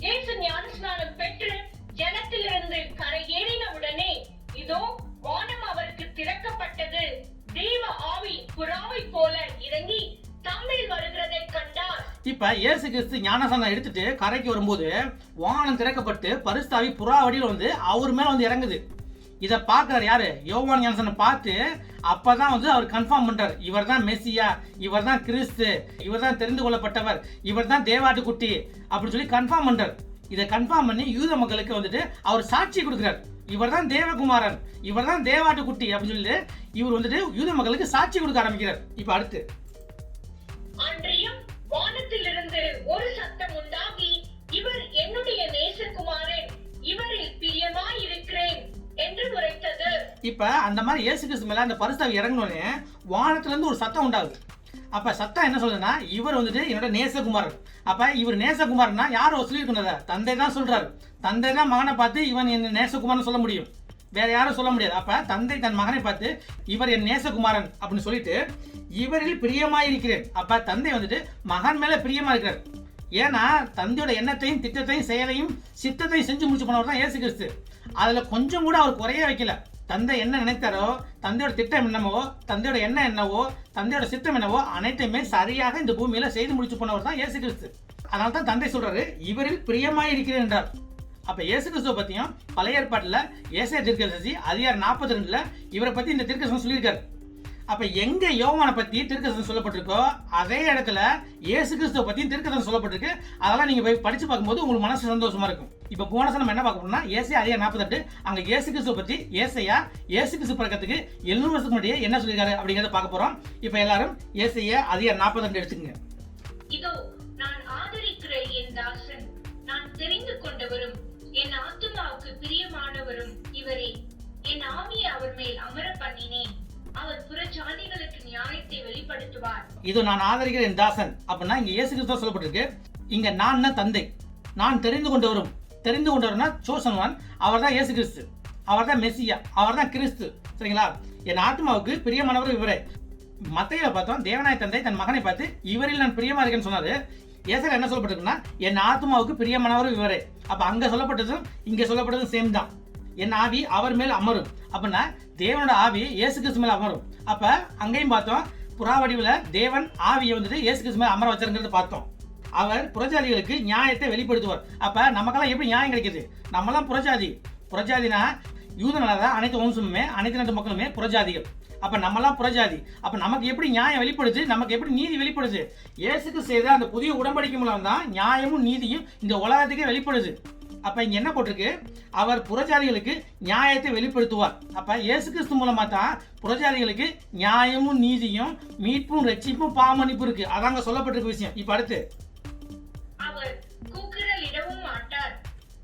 இயேசு ஞானஸ்நானம் பெற்று ஜலத்திலிருந்து கரையேறின உடனே இதோ வானம் அவருக்கு திறக்கப்பட்டது, தேவ ஆவி புறாவை போல இறங்கி தம்மில் வருகிறதை கண்டார். இப்ப இயேசு கிறிஸ்து ஞானஸ்நானம் எடுத்துட்டு கரைக்கு வரும்போது வானம் திறக்கப்பட்டு பரிசுத்தாவி புறா வடிவில் வந்து அவர் மேல வந்து இறங்குது. இதை பார்க்கிறார் யாரு? யோவான் ஞானஸ்நானம் பார்த்து அப்பதான் வந்து அவர் கன்ஃபார்ம் பண்றாரு, இவர் தான் மெஸ்ஸியா, இவர் தான் கிறிஸ்து, இவர் தான் தெரிந்து கொள்ளப்பட்டவர், இவர் தான் தேவாட்டுக்குட்டி அப்படின்னு சொல்லி கன்ஃபார்ம் பண்றாரு. இதை கன்ஃபார்ம் பண்ணி யூத மக்களுக்கு வந்துட்டு அவர் சாட்சி கொடுக்கிறார், இவர் தான் தேவகுமாரன், இவர் தான் தேவாட்டுக்குட்டி அப்படின்னு சொல்லி இவர் வந்துட்டு யூத மக்களுக்கு சாட்சி கொடுக்க ஆரம்பிக்கிறார். இப்ப அடுத்து அன்றியும் வானத்திலிருந்து ஒரு சத்தம் உண்டாகி, இவர் என்னுடைய நேசகுமாரன், இவரில் பிரியமாய் இருக்கிறேன் என்று உரைத்தது. இப்ப அந்த மாதிரி இயேசு கிறிஸ்து மேல அந்த பரிசுத்தாவி இறங்கினோடனே வானத்துல இருந்து ஒரு சத்தம் உண்டாகுது. அப்ப சத்தம் என்ன சொல்லுதுன்னா, இவர் வந்துட்டு என்னோட நேசகுமாரன். அப்ப இவர் நேசகுமாரன்னா யாரோ சொல்லியிருக்கணும், தந்தை தான் சொல்றாரு. தந்தை தான் மகனை பார்த்து இவன் என்ன நேசகுமாரன் சொல்ல முடியும். வேற யாரும் சொல்ல முடியாது. அப்ப தந்தை தன் மகனை பார்த்து இவர் என் நேசகுமாரன் அப்படின்னு சொல்லிட்டு இவரில் பிரியமாயிருக்கிறேன். அப்ப தந்தை வந்துட்டு மகன் மேல பிரியமா இருக்கிறார். ஏன்னா தந்தையோட எண்ணத்தையும் திட்டத்தையும் செயலையும் சித்தத்தையும் செஞ்சு முடிச்சு போனவர் தான் இயேசு கிறிஸ்து. அதுல கொஞ்சம் கூட அவர் குறைய வைக்கல. தந்தை என்ன நினைத்தாரோ, தந்தையோட திட்டம் என்னவோ, தந்தையோட எண்ணம் என்னவோ, தந்தையோட சித்தம் என்னவோ அனைத்தையுமே சரியாக இந்த பூமியில செய்து முடிச்சு போனவர் தான் இயேசு கிறிஸ்து. அதனால தான் தந்தை சொல்றாரு இவரில் பிரியமாய் இருக்கிறேன் என்றார். அப்ப இயேசு கிறிஸ்துவ பத்தியும் பழைய ஏற்பாட்டுல ஏசாயா தீர்க்கதரிசி அதிகாரம் 42 இவரை பத்தி இந்த தீர்க்கதரிசனம் சொல்லியிருக்காரு. அப்ப எங்க யோவானை பத்தி தீர்க்கதரிசனம் சொல்லப்பட்டிருக்கோ அதே இடத்துல இயேசு கிறிஸ்துவ பத்தியும் தீர்க்கதரிசனம் சொல்லப்பட்டிருக்கு. அதெல்லாம் நீங்க போய் படிச்சு பார்க்கும்போது உங்களுக்கு மனசு சந்தோஷமா இருக்கும். இப்ப போன நம்ம என்ன பார்க்க போறோம்னா ஏசாயா அதிகாரம் 48 அங்க இயேசு கிறிஸ்துவ பத்தி ஏசாயா இயேசு கிறிஸ்து பிறக்கிறதுக்கு 700 வருஷத்துக்கு முன்னாடியே என்ன சொல்லியிருக்காரு அப்படிங்கறத பார்க்க போறோம். இப்ப எல்லாரும் ஏசாயா அதிகாரம் 42 எடுத்துங்க. இதோ நான் ஆதரிக்கிற என் தாசன், நான் தெரிந்து கொண்டவரும் என் ஆத்துமாவுக்கு பிரியமானவரும் இவரே. என் ஆவியை அவர் மேல் அமர பண்ணினேன். அவர் புற ஜாதிகளுக்கு நியாயத்தை வெளிப்படுத்துவார். இது நான் ஆதரிக்கிற என் தாசன் அப்படின்னா இங்க இயேசு கிறிஸ்து சொல்லப்பட்டிருக்கு. இங்க நான் தந்தை, நான் தெரிந்து கொண்டவரும், தெரிந்து கொண்டவர்னா chosen one, அவர் தான் இயேசு கிறிஸ்து, அவர் தான் மெசியா, அவர் தான் கிறிஸ்து. சரிங்களா? என் ஆத்மாவுக்கு பிரியமானவர் இவரே. மத்தேயுல பார்த்தோம் தேவனாய தந்தை தன் மகனை பார்த்து இவரில் நான் பிரியமா இருக்கேன்னு சொன்னாரு. ஏசாயால என்ன சொல்லப்பட்டிருக்குன்னா என் ஆத்மாவுக்கு பிரியமானவர் இவரே. அப்ப அங்க சொல்லப்பட்டதும் இங்க சொல்லப்பட்டதும் சேம் தான். என் ஆவி அவர் மேல் அமரும் அப்படின்னா தேவனோட ஆவி இயேசு கிறிஸ்து மேல அமரும். அப்ப அங்கேயும் பார்த்தோம் புறாவடிவுல தேவன் ஆவியை வந்துட்டு இயேசு கிறிஸ்து மேல அமர வச்சிருக்கிறது பார்த்தோம். அவர் புறஜாதிகளுக்கு நியாயத்தை வெளிப்படுத்துவார். அப்ப நமக்கெல்லாம் எப்படி நியாயம் கிடைக்குது? நம்மலாம் புறஜாதினா யூதனாலதான் அனைத்து வம்சமுமே அனைத்து நாட்டு மக்களுமே புறஜாதிகள். அப்ப நம்மலாம் புறஜாதி. அப்ப நமக்கு எப்படி நியாயம் வெளிப்படுது? நமக்கு எப்படி நீதி வெளிப்படுது? இயேசுக்கு செய்த அந்த புதிய உடன்படிக்கை மூலம் தான் நியாயமும் நீதியும் இந்த உலகத்துக்கே வெளிப்படுது. அப்ப இங்க என்ன போட்டிருக்கு? அவர் புறஜாதிகளுக்கு நியாயத்தை வெளிப்படுத்துவார். அப்ப இயேசு கிறிஸ்து மூலமா தான் புறஜாதிகளுக்கு நியாயமும் நீதியும் மீட்பும் ரட்சிப்பும் பாவமன்னிப்பு இருக்கு. அதாங்க சொல்லப்பட்டிருக்க விஷயம். இப்ப அடுத்து அவர் கூக்குரல் இடவும் மாட்டார்,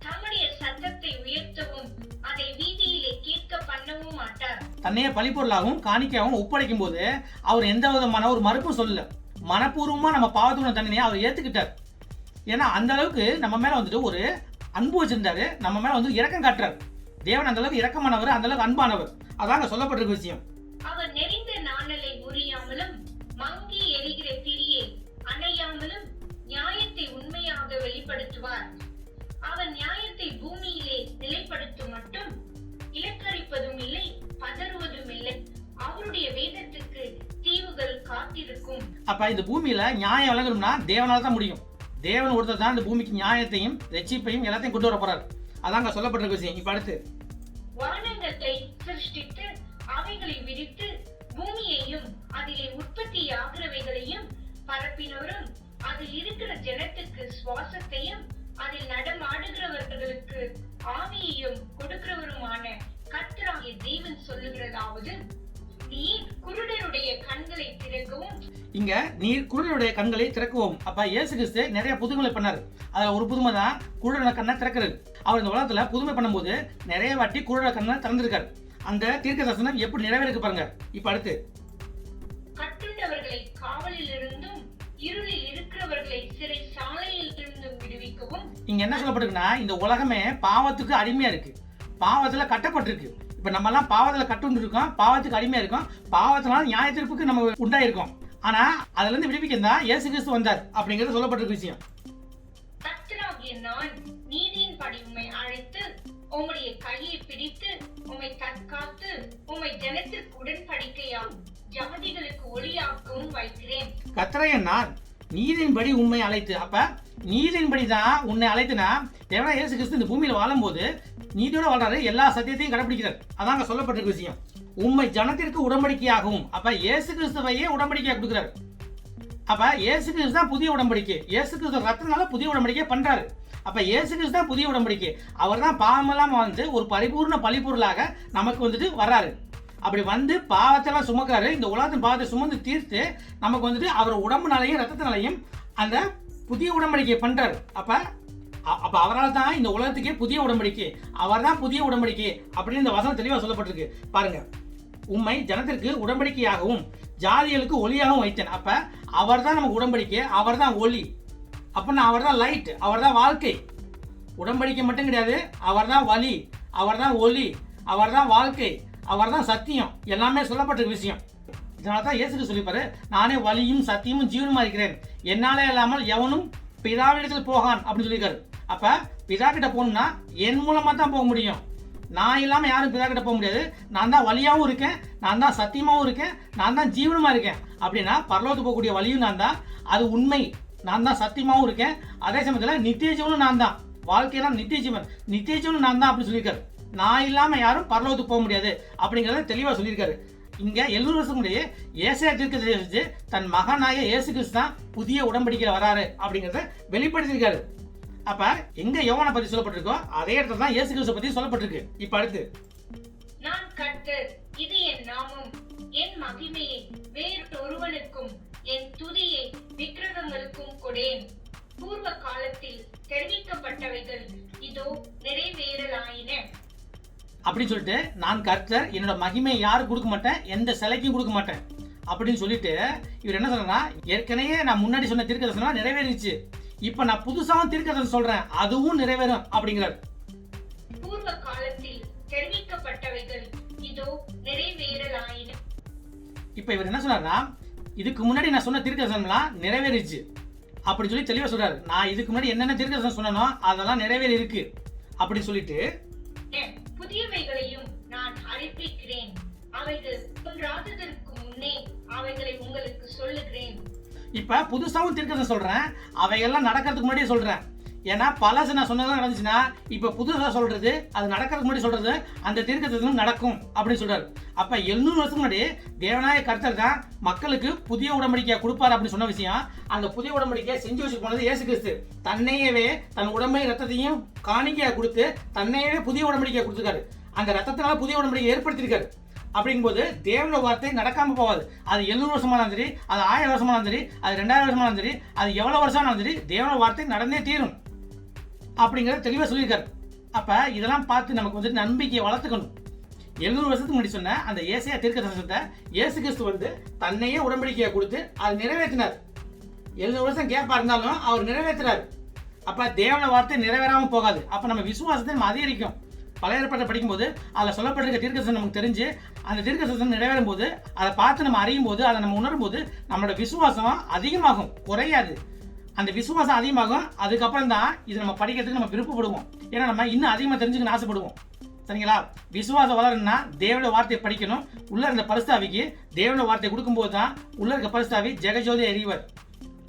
தம்முடைய சத்தத்தை உயர்த்தவும் அதை வீதியிலே கேட்க பண்ணவும் மாட்டார். தன்னையே பழிப்பொருளாகவும் காணிக்கையாகவும் ஒப்படைக்கும் போது அவர் எந்த விதமான ஒரு மறுப்பும் சொல்லல. மனப்பூர்வமா நம்ம பாவத்துக்குள்ள தண்டனையை அவர் ஏத்துக்கிட்டார். ஏன்னா அந்த அளவுக்கு நம்ம மேல வந்துட்டு ஒரு அன்பு வச்சிருந்தாரு, நம்ம மேல வந்து இரக்கம் காட்டுறாரு. தேவன் அந்த அளவுக்கு இரக்கமானவர், அந்த அளவுக்கு அன்பானவர். அதாங்க சொல்லப்பட்டிருக்க விஷயம். அவர் நெறிந்த நாணலை முறியாமலும் மங்கி எரிகிற திரியை அணையாமலும் நியாயத்தை உண்மையாக வெளிப்படுத்துவார். அவர் நியாயத்தை பூமியிலே நிலைப்படுத்தும் மட்டும் இலக்கரிப்பதும் இல்லை, பதறுவதும் இல்லை. அவருடைய வேதத்துக்கு தீவுகள் காத்திருக்கும். அப்ப இந்த பூமியில நியாயம் வழங்கணும்னா தேவனால தான் முடியும். தேவன் ஒருத்தர் தான் இந்த பூமிக்கு நியாயத்தையும் ரட்சிப்பையும் எல்லாத்தையும் கொண்டு வர போறாரு. அதாங்க சொல்லப்பட்டிருக்க விஷயம். இப்ப அடுத்து வானங்களை சிருஷ்டித்து அவைகளை விரித்து பூமியையும் அதிலே உற்பத்தி ஆகிறவைகளையும் பரப்பினவரும் அதில் இருக்கிற ஜனத்துக்கு சுவாசத்தையும் அதில் நடமாடுகிறவர்களுக்கு ஆவியையும் கொடுக்கிறவருமான கர்த்தராகிய தேவன் சொல்லுகிறதாவது, நீர் குருடருடைய கண்களை திறக்கவும். இங்க நீர் குருடருடைய கண்களை திறக்கவும். அப்ப இயேசு கிறிஸ்து நிறைய புதுமைகளை பண்ணாரு. அதுல ஒரு புதுமை தான் குருடன கண்ணை திறக்கிறது. அவர் இந்த உலகத்துல புதுமை பண்ணும்போது நிறைய வாட்டி குருடர கண்ணை திறந்திருக்காரு. அந்த தீர்க்க தரிசனம் எப்படி நிறைவேறிருக்கு பாருங்க. இப்ப அடுத்து கட்டுண்டவர்களை காவலில் இருந்தும் இருளில் இருக்கிறவர்களை சிறை சாலையில் இருந்தும் விடுவிக்கவும். இங்க என்ன சொல்லப்பட்டிருக்குன்னா இந்த உலகமே பாவத்துக்கு அடிமையா இருக்கு, பாவத்துல கட்டப்பட்டிருக்கு. இப்ப நம்ம எல்லாம் பாவத்துல கட்டுண்டு இருக்கோம், பாவத்துக்கு அடிமையா இருக்கோம், பாவத்தினால நியாய தீர்ப்புக்கு நம்ம உண்டாயிருக்கோம். ஆனா அதுல இருந்து விடுவிக்க தான் இயேசு கிறிஸ்து வந்தார் அப்படிங்கிறது சொல்லப்பட்டிருக்க விஷயம். கர்த்தராகிய நான் நீதியின் படி உம்மை அழைத்து உம்முடைய கையை பிடித்து உம்மை தற்காத்து உம்மை ஜனத்திற்கு உடன்படிக்கையாம் ஜாதிகளுக்கு ஒளியாக்கவும் வைக்கிறேன். கர்த்தராகிய நான் நீதியின்படி உண்மை அழைத்து. அப்ப நீதியின்படி தான் உன்னை அழைத்துனா தேவனா இயேசு கிறிஸ்து இந்த பூமியில வாழும்போது நீதியோட வாழ்றாரு, எல்லா சத்தியத்தையும் கடைபிடிக்கிறார். அதாங்க சொல்லப்பட்டிருக்க விஷயம். உண்மை ஜனத்திற்கு உடன்படிக்கையாகவும். அப்ப இயேசு கிறிஸ்துவையே உடன்படிக்கையா கொடுக்கிறாரு. அப்ப இயேசு கிறிஸ்து தான் புதிய உடன்படிக்கை. இயேசு கிறிஸ்து ரத்தனால புதிய உடன்படிக்கை பண்றாரு. அப்ப இயேசு கிறிஸ்து தான் புதிய உடன்படிக்கை. அவர் தான் பாவமெல்லாம் வந்து ஒரு பரிபூர்ண பழிப்பொருளாக நமக்கு வந்துட்டு வர்றாரு. அப்படி வந்து பாவத்தெல்லாம் சுமக்கிறாரு. இந்த உலகத்தின் பாவத்தை சுமந்து தீர்த்து நமக்கு வந்துட்டு அவர் உடம்புனாலையும் ரத்தத்தினாலையும் அந்த புதிய உடன்படிக்கை பண்றாரு. அப்ப அவரால் தான் இந்த உலகத்துக்கே புதிய உடன்படிக்கை, அவர் தான் புதிய உடன்படிக்கை அப்படின்னு இந்த வசனம் தெளிவாக சொல்லப்பட்டிருக்கு பாருங்க. உம்மை ஜனத்திற்கு உடன்படிக்கையாகவும் ஜாதிகளுக்கு ஒளியாகவும் வைத்தேன். அப்ப அவர் தான் நமக்கு உடன்படிக்கை, அவர் தான் ஒளி. அப்படின்னா அவர் தான் லைட், அவர் தான் வாழ்க்கை. உடன்படிக்கை மட்டும் கிடையாது, அவர் தான் வழி, அவர் தான் ஒளி, அவர்தான் வாழ்க்கை, அவர்தான் சத்தியம், எல்லாமே சொல்லப்பட்ட விஷயம். இதனால தான் இயேசு சொல்லிப்பாரு, நானே வழியும் சத்தியமும் ஜீவனுமா இருக்கிறேன், என்னாலே இல்லாமல் எவனும் பிதாவிடத்தில் போகான் அப்படின்னு சொல்லியிருக்காரு. அப்ப பிதா கிட்ட போகணும்னா என் மூலமா தான் போக முடியும். நான் இல்லாம யாரும் பிதா கிட்ட போக முடியாது. நான் தான் வழியாவும் இருக்கேன், நான் தான் சத்தியமாவும் இருக்கேன், நான் தான் ஜீவனுமா இருக்கேன். அப்படின்னா பரலோகத்துக்கு போகக்கூடிய வழியும் நான் தான், அது உண்மை. நான் தான் சத்தியமாவும் இருக்கேன், அதே சமயத்தில் நித்திய ஜீவனும் நான் தான். வாழ்க்கையெல்லாம் நித்திய ஜீவன், நித்திய ஜீவனும் நான் தான் அப்படின்னு சொல்லியிருக்காரு. நான் இல்லாம யாரும் பரலோகத்துக்கு போக முடியாது அப்படிங்கறத தெளிவா சொல்லியிருக்காரு. இங்க 700 வருஷம் முன்னாடியே ஏசாயா தீர்க்கதரிசி வச்சு தன் மகனாய இயேசு கிறிஸ்து தான் புதிய உடன்படிக்கையில வராரு அப்படிங்கறத வெளிப்படுத்தியிருக்காரு. அப்ப எங்க யோவானை பத்தி சொல்லப்பட்டிருக்கோ அதே இடத்துல தான் இயேசு கிறிஸ்து பத்தி சொல்லப்பட்டிருக்கு. இப்ப அடுத்து, நான் கர்த்தர், இது என் நாமம், என் மகிமையை வேறொருவனுக்கும் என் துதியை விக்கிரகங்களுக்கும் கொடேன். பூர்வ காலத்தில் தெரிவிக்கப்பட்டவைகள் இதோ நிறைவேறலாயின அப்படின்னு சொல்லிட்டு, நான் கர்த்தர், என்னோட மகிமையை யாரும் கொடுக்க மாட்டேன், எந்த சிலைக்கும் கொடுக்க மாட்டேன் அப்படின்னு சொல்லிட்டு இவர் என்ன சொல்றா, ஏற்கனவே நான் முன்னாடி சொன்ன தீர்க்கதரிசனம் நிறைவேறிச்சு, இப்ப நான் புதுசாவும் தீர்க்கதரிசனம் சொல்றேன், அதுவும் நிறைவேறும் அப்படிங்கிறார். பூர்வ காலத்தில் தெரிவிக்கப்பட்டவைகள் இதோ நிறைவேறலாயின. இப்ப இவர் என்ன சொல்றாருன்னா, இதுக்கு முன்னாடி நான் சொன்ன தீர்க்கதரிசனம்லாம் நிறைவேறிச்சு அப்படி சொல்லி தெளிவா சொல்றாரு. நான் இதுக்கு முன்னாடி என்னென்ன தீர்க்கதரிசனம் சொன்னனோ அதெல்லாம் நிறைவேறி இருக்கு அப்படின்னு சொல்லிட்டு, புதியவைகளையும் நான் அறிவிக்கிறேன், அவைகள் தோன்றாததற்கு முன்னே அவைகளை உங்களுக்கு சொல்லுகிறேன். இப்ப புதுசாவும் தீர்க்கதரிசனம் சொல்றேன், அவையெல்லாம் நடக்கிறதுக்கு முன்னாடியே சொல்றேன். ஏன்னா பழசு நான் சொன்னதெல்லாம் நடந்துச்சுன்னா இப்ப புதுசா சொல்றது, அது நடக்கிறதுக்கு முன்னாடி சொல்றது, அந்த தீர்க்கதரிசனம் நடக்கும் அப்படின்னு சொல்றாரு. அப்ப 700 வருஷம் முன்னாடி தேவனாய கர்த்தர் தான் மக்களுக்கு புதிய உடன்படிக்கையை கொடுப்பாரு அப்படின்னு சொன்ன விஷயம், அந்த புதிய உடன்படிக்கையை செஞ்சு வச்சு போனது இயேசு கிறிஸ்து. தன்னையவே, தன் உடம்பை ரத்தத்தையும் காணிக்கையா கொடுத்து தன்னையவே புதிய உடன்படிக்கையை கொடுத்துருக்காரு. அந்த ரத்தத்தினால புதிய உடன்படிக்கை ஏற்படுத்தியிருக்காரு. அப்படிங்கும்போது தேவனோட வார்த்தை நடக்காம போகாது. அது 700 வருஷமானாலும் சரி, அது 1000 வருஷமானாலும் சரி, அது 2000 வருஷமானாலும் சரி, அது எவ்வளவு வருஷமானாலும் சரி, தேவனோட வார்த்தை நடந்தே தீரும் அப்படிங்கறத தெளிவா சொல்லியிருக்காரு. அப்ப இதெல்லாம் பார்த்து நமக்கு வந்துட்டு நம்பிக்கையை வளர்த்துக்கணும். 700 வருஷத்துக்கு முன்னாடி சொன்ன அந்த ஏசாயா தீர்க்கதரிசனத்தை இயேசு கிறிஸ்து வந்து தன்னையே உடன்படிக்கையை கொடுத்து அதை நிறைவேற்றினார். 700 வருஷம் கேப்பா இருந்தாலும் அவர் நிறைவேற்றினார். அப்ப தேவனோட வார்த்தை நிறைவேறாம போகாது. அப்ப நம்ம விசுவாசத்தை நம்ம அதிகரிக்கும். பழைய ஏற்பாட்டை படிக்கும்போது அதில் சொல்லப்பட்டிருக்க தீர்க்கதரிசனம் நமக்கு தெரிஞ்சு அந்த தீர்க்கதரிசனம் நிறைவேறும் போது, அதை பார்த்து நம்ம அறியும் போது, அதை நம்ம உணரும் போது நம்மளோட விசுவாசம் அதிகமாகும், குறையாது. அந்த விசுவாசம் அதிகமாகும். அதுக்கப்புறம் தான் இது நம்ம படிக்கிறதுக்கு நம்ம விருப்பப்படுவோம். ஏன்னா நம்ம இன்னும் அதிகமாக தெரிஞ்சுக்கணும் ஆசைப்படுவோம். சரிங்களா? விசுவாசம் வளரணும்னா தேவனோட வார்த்தையை படிக்கணும். உள்ள இருந்த பரிசுத்தாவிக்கு தேவனோட வார்த்தை கொடுக்கும்போது தான் உள்ள இருக்க பரிசுத்தாவி ஜெகஜோதி அறிவர்.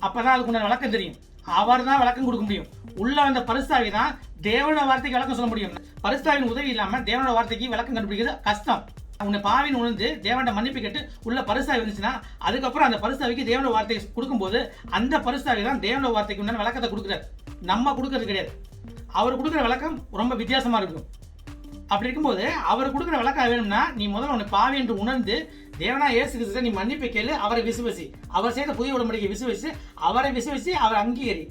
அப்பதான் அதுக்கு உண்டான விளக்கம் தெரியும். அவர் தான் விளக்கம் கொடுக்க முடியும். உள்ள வந்த பரிசுத்தாவி தான் தேவனோட வார்த்தைக்கு விளக்கம் சொல்ல முடியும். பரிசுத்தாவின் உதவி இல்லாம தேவனோட வார்த்தைக்கு விளக்கம் கண்டுபிடிக்கிறது கஷ்டம். உன்னை பாவின்னு உணர்ந்து தேவனோட மன்னிப்பு கேட்டு உள்ள பரிசுத்தாவி வந்துச்சுன்னா அதுக்கப்புறம் அந்த பரிசுத்தாவிக்கு தேவனோட வார்த்தையை கொடுக்கும்போது அந்த பரிசுத்தாவி தான் தேவனோட வார்த்தைக்கு உண்டான விளக்கத்தை கொடுக்குறாரு. நம்ம கொடுக்கறது கிடையாது. அவர் கொடுக்குற விளக்கம் ரொம்ப வித்தியாசமா இருக்கும். அப்படி இருக்கும்போது அவர் கொடுக்குற விளக்கம் வேணும்னா நீ முதல்ல உன்னை பாவி என்று உணர்ந்து தேவனா இயேசு கிறிஸ்துவை நீ மன்னிப்பு கேளு, அவரை விசுவசி, அவர் செய்த புதிய உடன்படிக்கை விசுவசி, அவரை விசுவசி, அவர் அங்கீகரி.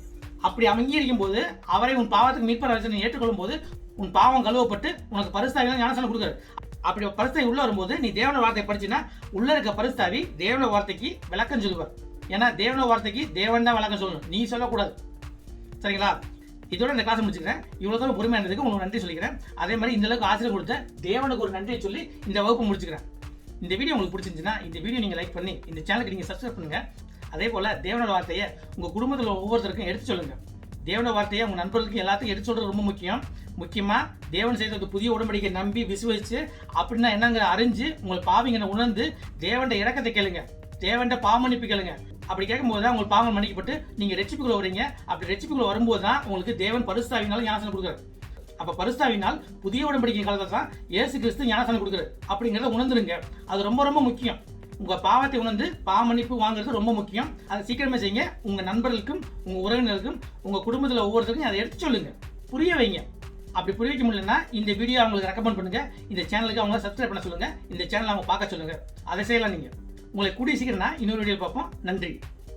அப்படி அங்கீகரிக்கும் போது அவரை உன் பாவத்துக்கு மீட்பர் நீ ஏற்றுக்கொள்ளும் போது உன் பாவம் கழுவப்பட்டு உனக்கு பரிசுத்தாவிலாம் ஞானஸ்நானம் கொடுக்குறாரு. அப்படி பரிசுத்தாவி உள்ள வரும்போது நீ தேவனோட வார்த்தையை படிச்சுன்னா உள்ள இருக்க பரிசுத்தாவி தேவனோட வார்த்தைக்கு விளக்கம் சொல்லுவார். ஏன்னா தேவனோட வார்த்தைக்கு தேவன் தான் விளக்கம் சொல்லணும், நீ சொல்லக்கூடாது. சரிங்களா? இதோட இந்த கிளாஸ் முடிச்சுக்கிறேன். இவ்வளவு தூரம் பொறுமையா இருந்ததுக்கு உங்களுக்கு நன்றி சொல்லிக்கிறேன். அதே மாதிரி இந்த அளவுக்கு ஆசிரியர் கொடுத்த தேவனுக்கு ஒரு நன்றியை சொல்லி இந்த வகுப்பு முடிச்சுக்கிறேன். இந்த வீடியோ உங்களுக்கு பிடிச்சிருந்துச்சுன்னா இந்த வீடியோ நீங்க லைக் பண்ணி இந்த சேனலுக்கு நீங்க சப்ஸ்கிரைப் பண்ணுங்க. அதே போல தேவனோட வார்த்தையை உங்க குடும்பத்தில் ஒவ்வொருத்தருக்கும் எடுத்து சொல்லுங்க. தேவனோட வார்த்தையை உங்க நண்பர்களுக்கு எல்லாத்தையும் எடுத்து சொல்றது ரொம்ப முக்கியம். முக்கியமா தேவன் செய்த புதிய உடன்படிக்கை நம்பி விசுவசிச்சு அப்படின்னா என்னங்கிற அறிஞ்சு உங்கள் பாவிங்களை உணர்ந்து தேவனுடைய இரக்கத்தை கேளுங்க, தேவனுடைய பாவமன்னிப்பு கேளுங்க. அப்படி கேட்கும்போது தான் உங்களுக்கு பாவம் மன்னிக்கப்பட்டு நீங்க ரெட்சிப்புக்குள்ள வரீங்க. அப்படி ரெட்சிப்புக்குள்ள வரும்போது தான் உங்களுக்கு தேவன் பரிசுத்தாவினால ஞானஸ்நானம் கொடுக்குறாரு. அப்ப பரிசுத்தாவினால் புதிய உடன்படிக்கை காலத்துல தான் இயேசு கிறிஸ்து ஞானஸ்நானம் கொடுக்குறாரு அப்படிங்கறத உணர்ந்துருங்க. அது ரொம்ப ரொம்ப முக்கியம். உங்க பாவத்தை உணர்ந்து பாவ மன்னிப்பு வாங்குறது ரொம்ப முக்கியம். அதை சீக்கிரமே செய்யுங்க. உங்க நண்பர்களுக்கும் உங்க உறவினருக்கும் உங்க குடும்பத்தில் ஒவ்வொருத்தருக்கும் அதை எடுத்து சொல்லுங்க, புரிய வைங்க. அப்படி புரிய வைக்க முடியலன்னா இந்த வீடியோ அவங்களுக்கு ரெக்கமெண்ட் பண்ணுங்க. இந்த சேனலுக்கு அவங்க சப்ஸ்கிரைப் பண்ண சொல்லுங்க. இந்த சேனல் அவங்க பார்க்க சொல்லுங்க. அதை செய்யலாம். நீங்க உங்களை கூடிய சீக்கிரம் இன்னொரு வீடியோ பார்ப்போம். நன்றி.